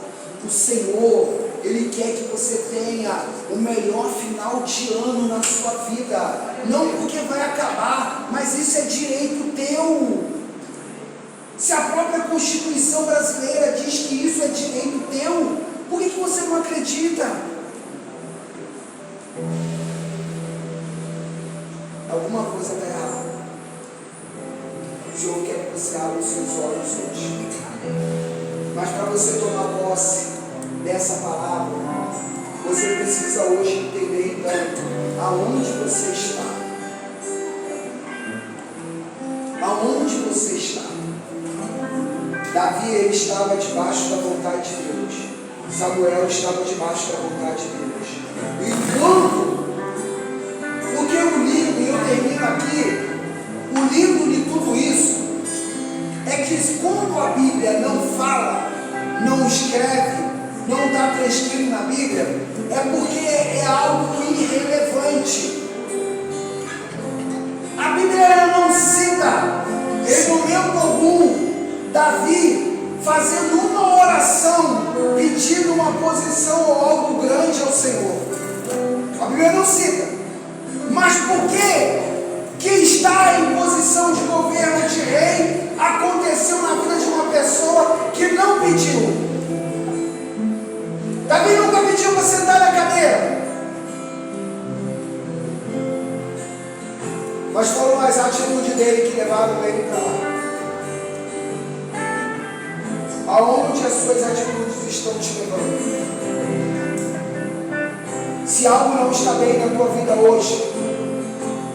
O Senhor, Ele quer que você tenha o melhor final de ano na sua vida. Não porque vai acabar, mas isso é direito teu. Se a própria Constituição brasileira diz que isso é direito teu, por que você não acredita? Alguma coisa está errada. O Senhor quer que você abra os seus olhos hoje. Mas para você tomar posse dessa palavra, você precisa hoje entender então aonde você está. Aonde você está? Davi ele estava debaixo da vontade de Deus. Samuel estava debaixo da vontade de Deus. Enquanto, porque o lindo, e eu termino aqui, o lindo de tudo isso é que quando a Bíblia não fala, não escreve, não está prescrito na Bíblia, é porque é algo irrelevante. A Bíblia não cita em momento algum Davi fazendo uma oração, pedindo uma posição ou algo grande ao Senhor. A Bíblia não cita. Mas por que está em posição de governo de rei aconteceu na vida de uma pessoa que não pediu? Davi nunca pediu para sentar na cadeira, mas foram as atitudes dele que levaram ele para lá. Aonde as suas atitudes estão te levando? Se algo não está bem na tua vida hoje,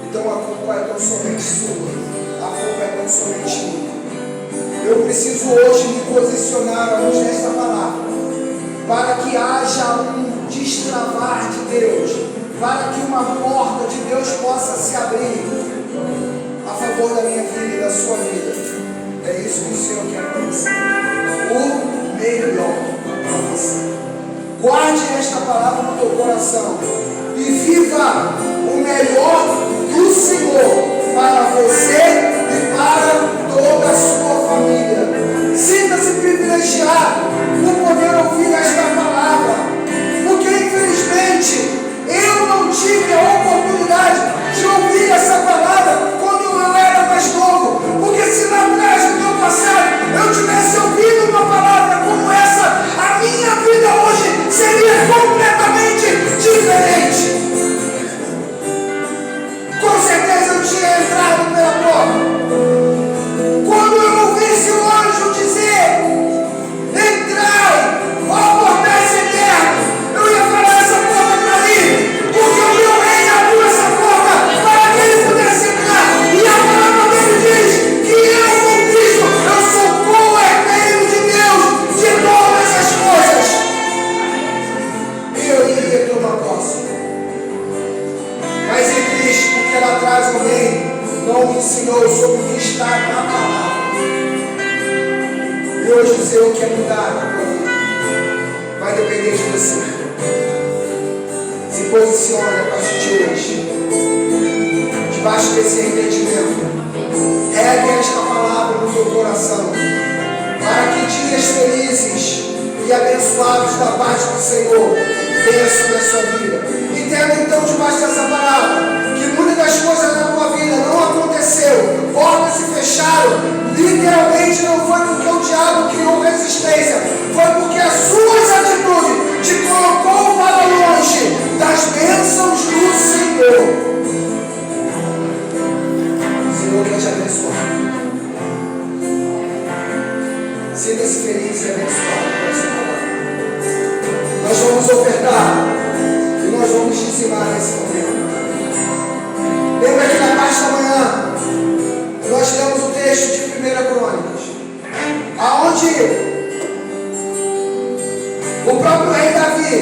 então a culpa é tão somente sua, a culpa é tão somente minha. Eu preciso hoje me posicionar à luz desta palavra, para que haja um destravar de Deus, para que uma porta de Deus possa se abrir a favor da minha vida e da sua vida. É isso que o Senhor quer para você. O melhor para você. Guarde esta palavra no teu coração e viva o melhor do Senhor para você e para toda a sua família. Sinta-se privilegiado por poder ouvir esta palavra, porque infelizmente eu não tive a oportunidade de ouvir essa palavra quando eu era mais novo, porque se lá atrás, no meu passado, eu tivesse ouvido uma palavra como essa, a minha vida hoje seria completamente diferente. Com certeza eu tinha entrado pela porta. Quando eu ouvisse o anjo dizer: entrai, ó portais eternos, eu ia falar essa porta para mim, porque o meu rei abriu essa porta para que ele pudesse entrar. E a palavra dele diz que eu, com Cristo, eu sou co-herdeiro de Deus, de todas as coisas. E eu iria tomar posse. Mas em Cristo, porque lá atrás alguém não me ensinou sobre o que está na palavra. E hoje o Senhor quer mudar a tua vida. Vai depender de você. Se posicione a partir de hoje. debaixo desse entendimento, regue esta palavra no teu coração, para que dias felizes e abençoados da parte do Senhor venham sobre a sua vida. Entenda então, debaixo dessa palavra, que muitas das coisas na tua vida não aconteceu, portas se fecharam, literalmente não foi porque o diabo criou resistência, foi porque as suas atitudes te colocou para longe das bênçãos do Senhor. O Senhor quer te abençoar. Sinta-se feliz e abençoado por essa palavra. Nós vamos ofertar e nós vamos dizimar nesse momento. Lembra que na parte da manhã nós lemos o texto de 1 Crônicas, aonde o próprio rei Davi,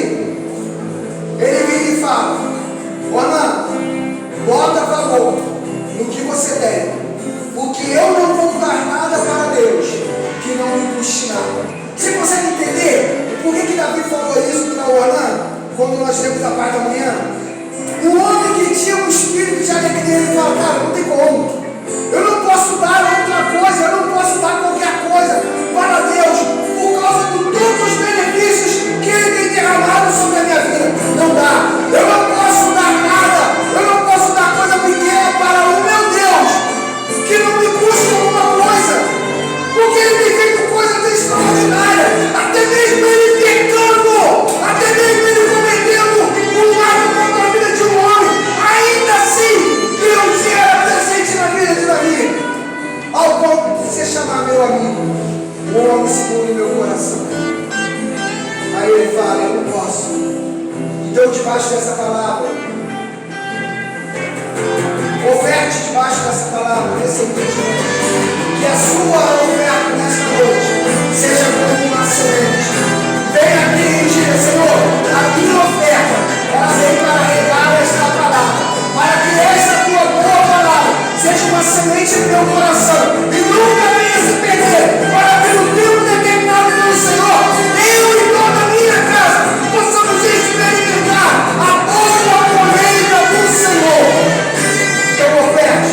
ele vem e fala: Onan, bota valor no que você tem, porque eu não vou dar nada para Deus que não me custe nada. Você consegue entender por que Davi falou isso para Onan, quando nós lemos a parte da manhã? Um homem que tinha um espírito de alegria, ele fala: cara, não tem como, eu não posso dar outra coisa, eu não posso dar qualquer coisa para Deus, por causa de todos os benefícios que Ele tem derramado sobre a minha vida. Não dá, eu não posso dar nada, eu não posso dar coisa pequena para o meu Deus, que não me custa alguma coisa, porque Ele tem feito coisas extraordinárias, até mesmo Ele pecando, até mesmo Ele cometendo um ato contra a vida de um homem, ainda assim Deus era presente na vida de Davi, ao ponto de se chamar meu amigo, o homem segundo o meu coração. Aí ele fala: eu não posso. Então, debaixo dessa palavra, oferte debaixo dessa palavra, nesse entendimento, que a sua oferta nesta noite seja como uma semente. Venha aqui e diga: Senhor, a minha oferta, ela vem para regar esta palavra, para que esta tua boa palavra seja uma semente no meu coração e nunca venha se perder, para que no tempo determinado pelo Senhor, eu e toda a minha casa possamos experimentar a boa colheita do Senhor. Então, oferte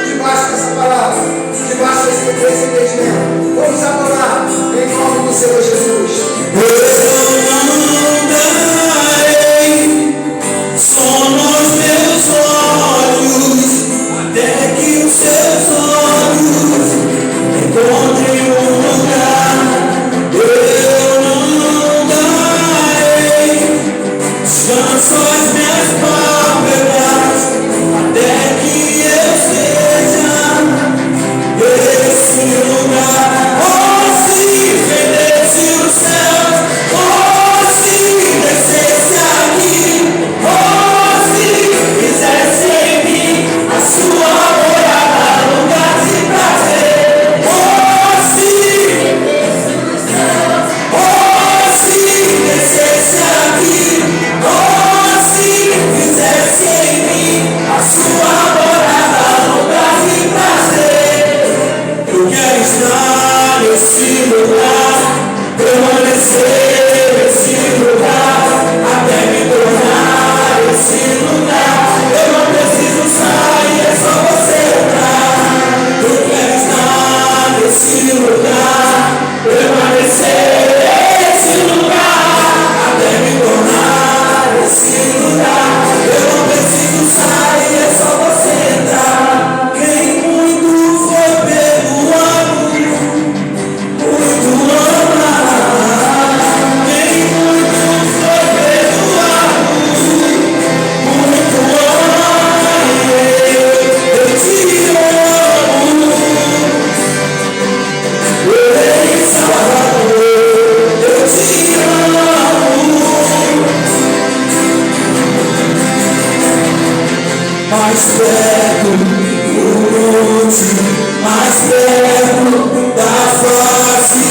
debaixo dessa palavra, debaixo desse entendimento. Vamos adorar em nome do Senhor Jesus. Somos meus olhos, até que os seus olhos encontrem um lugar. Eu não darei descanso às minhas pálpebras, até que eu seja esse lugar. Oh, se fendesse o céu, oh, se descesse aqui, oh, se fizesse em mim a sua morada, lugar de prazer. Oh, se descesse aqui, oh, se fizesse em mim a sua morada, lugar de prazer. Eu quero estar nesse lugar, permanecer nesse lugar, até me tornar esse lugar. Eu não preciso sair, é só você entrar. Eu quero estar nesse lugar, permanecer nesse lugar, até me tornar esse lugar. Eu não preciso sair, é só você entrar. Quem muito foi perdoado, muito ama. Quem muito foi perdoado, muito ama. Eu te amo, Ei, Salvador, eu te amo. Mais perto do monte, mais perto da face,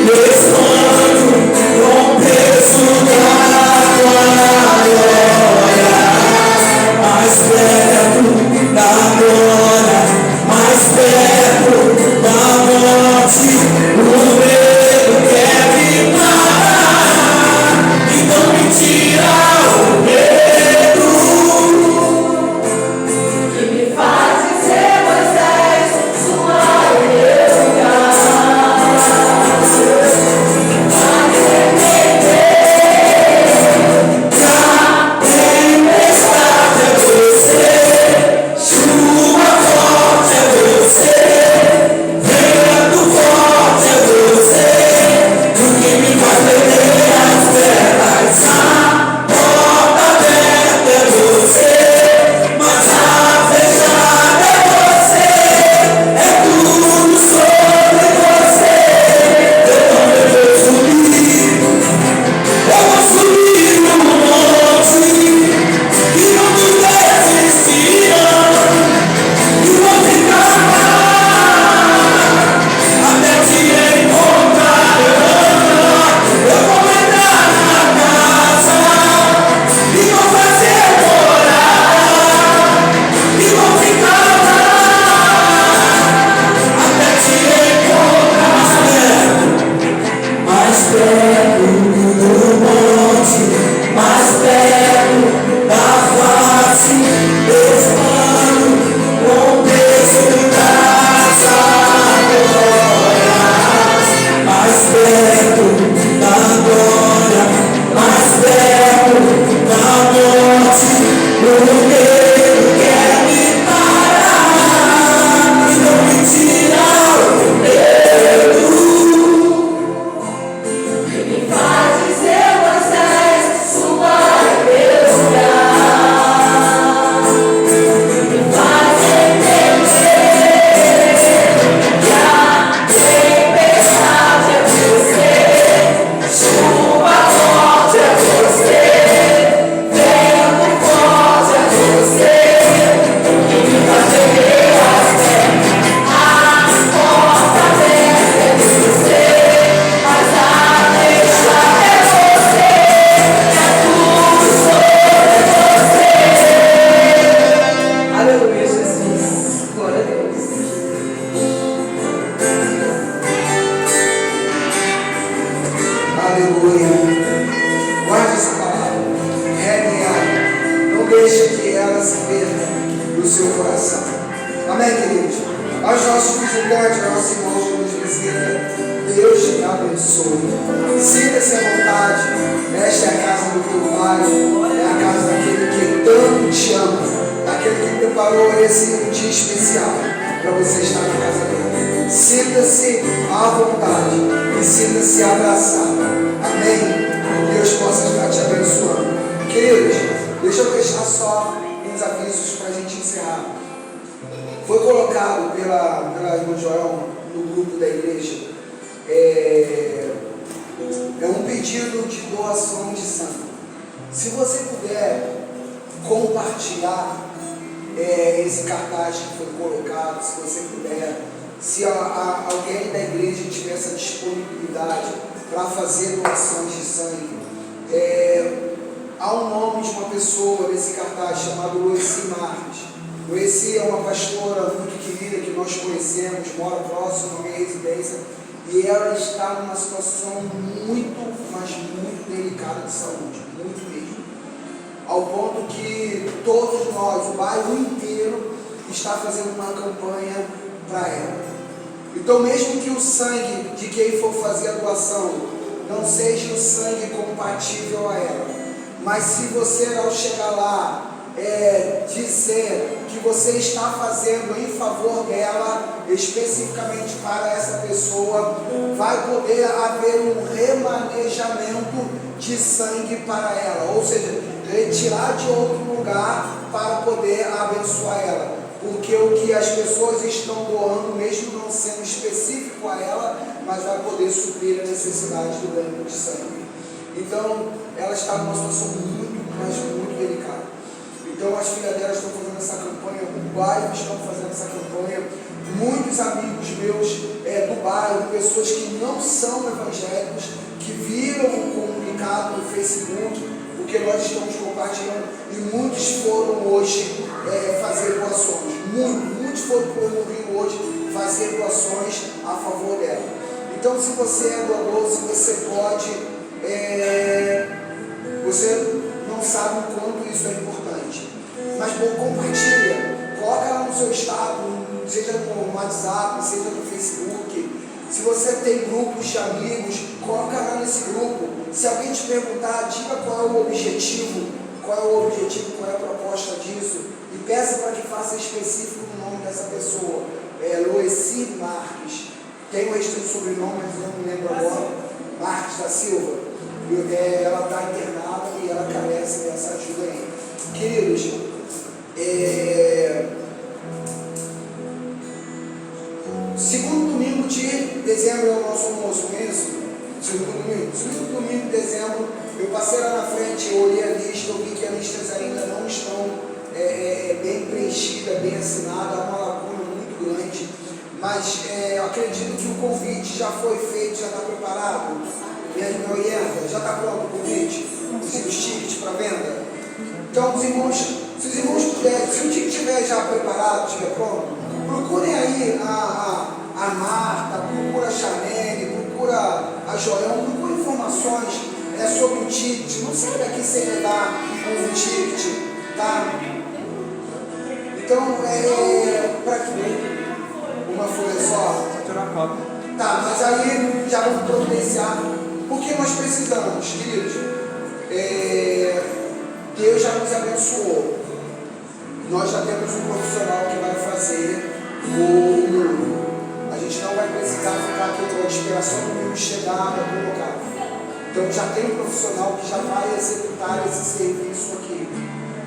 respondo com o peso da glória. Mais perto da glória, mais perto da morte, o medo quer me matar, então me tira o medo. deixa que ela se perca do seu coração. Amém, queridos? Aos nossos visitantes, aos nossos irmãos que nos visitam, Deus te abençoe. Sinta-se à vontade. Esta é a casa do teu Pai, é a casa daquele que tanto te ama, daquele que preparou esse dia especial para você estar na casa dele. Sinta-se à vontade e sinta-se abraçado. Amém? Que Deus possa estar te abençoando. Queridos, deixa eu deixar só uns avisos para a gente encerrar. Foi colocado pela irmã Joel no grupo da igreja um pedido de doação de sangue. Se você puder compartilhar esse cartaz que foi colocado, se você puder, se alguém da igreja tiver essa disponibilidade para fazer doações de sangue, há um nome de uma pessoa nesse cartaz chamado Loeci Marques. Loeci é uma pastora muito querida que nós conhecemos, mora próximo à minha residência, e ela está numa situação muito, mas muito delicada de saúde, muito mesmo. Ao ponto que todos nós, o bairro inteiro, está fazendo uma campanha para ela. Então, mesmo que o sangue de quem for fazer a doação não seja o sangue compatível a ela, mas se você, ao chegar lá, dizer que você está fazendo em favor dela, especificamente para essa pessoa, vai poder haver um remanejamento de sangue para ela, ou seja, retirar de outro lugar para poder abençoar ela, porque o que as pessoas estão doando, mesmo não sendo específico a ela, mas vai poder suprir a necessidade do banco de sangue. Então, ela está numa situação muito, mas muito delicada. Então, as filhas dela estão fazendo essa campanha, o bairro estão fazendo essa campanha, muitos amigos meus do bairro, pessoas que não são evangélicos, que viram o comunicado no Facebook, porque nós estamos compartilhando, e muitos foram hoje fazer doações, muitos foram para o Rio hoje fazer doações a favor dela. Então, se você é doador, se você pode, você não sabe o quanto isso é importante, mas compartilha, coloca lá no seu estado, seja no WhatsApp, seja no Facebook. Se você tem grupos de amigos, coloca lá nesse grupo. Se alguém te perguntar, diga qual é o objetivo, qual é a proposta disso, e peça para que faça específico o nome dessa pessoa. Loeci Marques, tem um resto de sobrenome, mas eu não me lembro agora, Marques da Silva. Ela está internada e ela carece dessa ajuda aí. Queridos, segundo domingo de dezembro é o nosso almoço, não é isso? Segundo domingo de dezembro, eu passei lá na frente, eu olhei a lista, eu vi que as listas ainda não estão bem preenchidas, bem assinadas, há uma lacuna muito grande, mas eu acredito que o convite já foi feito, já está preparado. Minha orienta, já está pronto o convite? Os tickets para venda? Então, se os irmãos puderem, se o ticket estiver já preparado, estiver pronto, procurem aí a Marta, procura a Chanene, procura a Joel, procura informações sobre o ticket. Não sai daqui sem levar um ticket, tá? Então, para que uma folha só? Tá, mas aí já vamos providenciar. Porque nós precisamos, queridos, Deus já nos abençoou. Nós já temos um profissional que vai fazer o número. A gente não vai precisar ficar aqui à esperação do número chegar para colocar. Então já tem um profissional que já vai executar esse serviço aqui.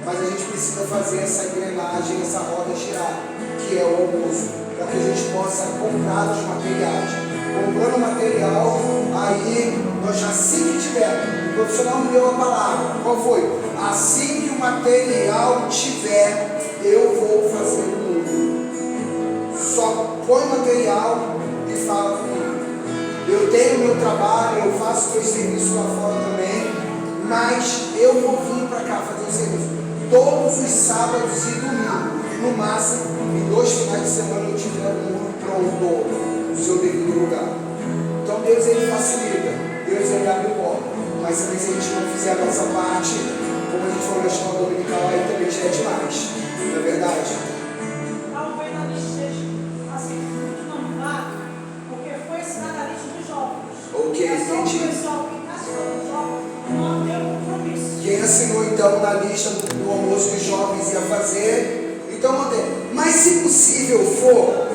Mas a gente precisa fazer essa engrenagem, essa roda girar, que é o almoço, para que a gente possa comprar os materiais. Comprando material, aí nós assim que tiver, o profissional me deu a palavra, qual foi? Assim que o material tiver, eu vou fazer o número. Só põe o material e fala comigo. Eu tenho meu trabalho, eu faço meu serviço lá fora também, mas eu vou vir para cá fazer o serviço todos os sábados e domingos, e no máximo, em 2 finais de semana eu tiver o número pronto no seu devido lugar. Então Deus ele facilita, Deus ele abre porta, mas se a gente não fizer a nossa parte, como a gente falou na escola dominical, aí também já é demais, não é verdade? Talvez a lista seja assim, muito nominada, porque foi ensinada a lista dos jovens. Ok, entendi. O pessoal que está os jovens não tem o compromisso. Quem assinou então na lista do almoço que os jovens iam fazer, então mantém. Mas se possível for,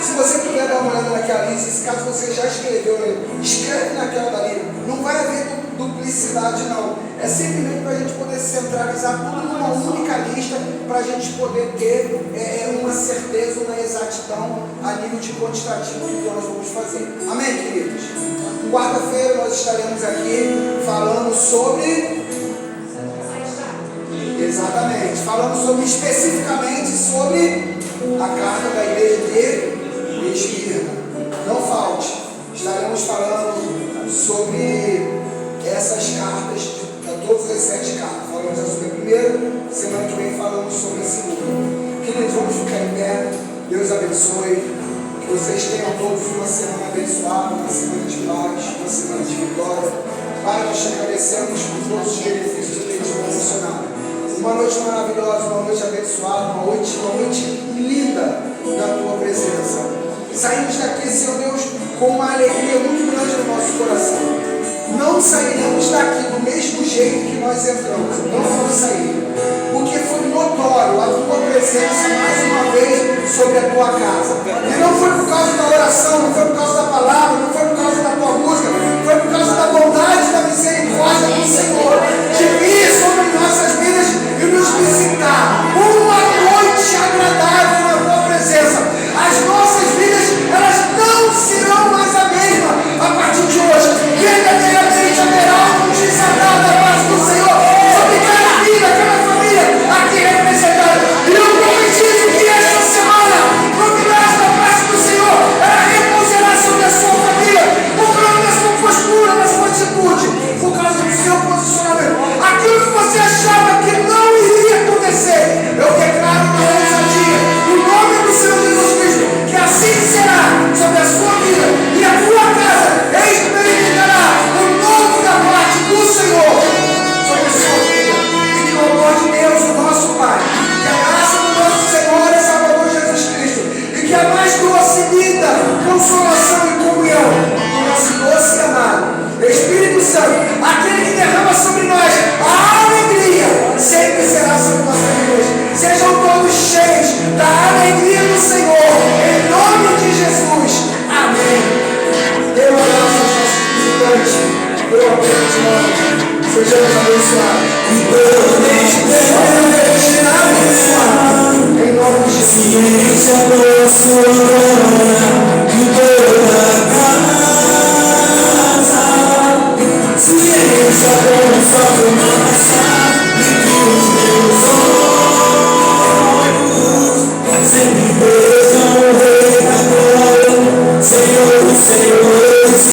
se você puder dar uma olhada naquela lista, se caso você já escreveu, escreve naquela dali. Não vai haver duplicidade não. É simplesmente para a gente poder centralizar tudo numa única lista, para a gente poder ter uma certeza, uma exatidão a nível de quantitativo do que nós vamos fazer. Amém, queridos? Quarta-feira nós estaremos aqui falando sobre... Exatamente, falando sobre, especificamente sobre a carta da igreja de Esmirna. Não falte, estaremos falando sobre essas cartas, todas as 7 cartas. Falamos sobre a primeira, semana que vem falamos sobre a segunda. Queridos, vamos ficar em pé. Deus abençoe. Que vocês tenham todos uma semana abençoada, uma semana de paz, uma semana de vitória. Pai, nós te agradecemos por todos os benefícios que tem nos proporcionado. Uma noite maravilhosa, uma noite abençoada, uma noite linda na tua presença. Saímos daqui, Senhor Deus, com uma alegria muito grande no nosso coração. Não sairemos daqui do mesmo jeito que nós entramos. Não vamos sair. Porque foi notório a tua presença mais uma vez sobre a tua casa. E não foi por causa da oração, não foi por causa da palavra, não foi por causa da tua música, foi por causa da bondade e da misericórdia do Senhor, de vir sobre nossas vidas e nos visitar. Uma noite agradável na tua presença. As nossas vidas, elas não serão mais a mesma a partir de hoje. Verdadeiramente haverá um desatar da paz do Senhor sobre cada vida, cada família aqui representada. E eu profetizo que esta semana, no milagre da paz do Senhor, ela repousará sobre a sua família, por causa da sua postura, da sua atitude, por causa do seu posicionamento. Aquilo que você achava que não iria acontecer, eu declaro na ousadia, no nome do Senhor Jesus Cristo, que assim será sobre a sua vida e a tua casa. Experimentará o novo da parte do Senhor sobre a sua vida. E que o amor de Deus, o nosso Pai, que a graça do nosso Senhor e Salvador Jesus Cristo, e que a mais doce vida, consolação e comunhão do nosso doce e amado Espírito Santo, aquele que derrama sobre nós a alegria, sempre será sobre nossas vidas. Sejam todos cheios da alegria do Senhor, em nome de Jesus. Amém. Dê um abraço aos nossos visitantes. Dê um abraço nós. Sejamos abençoados. Em nome de Jesus. Ciência abençoada de toda casa. Ciência abençoada.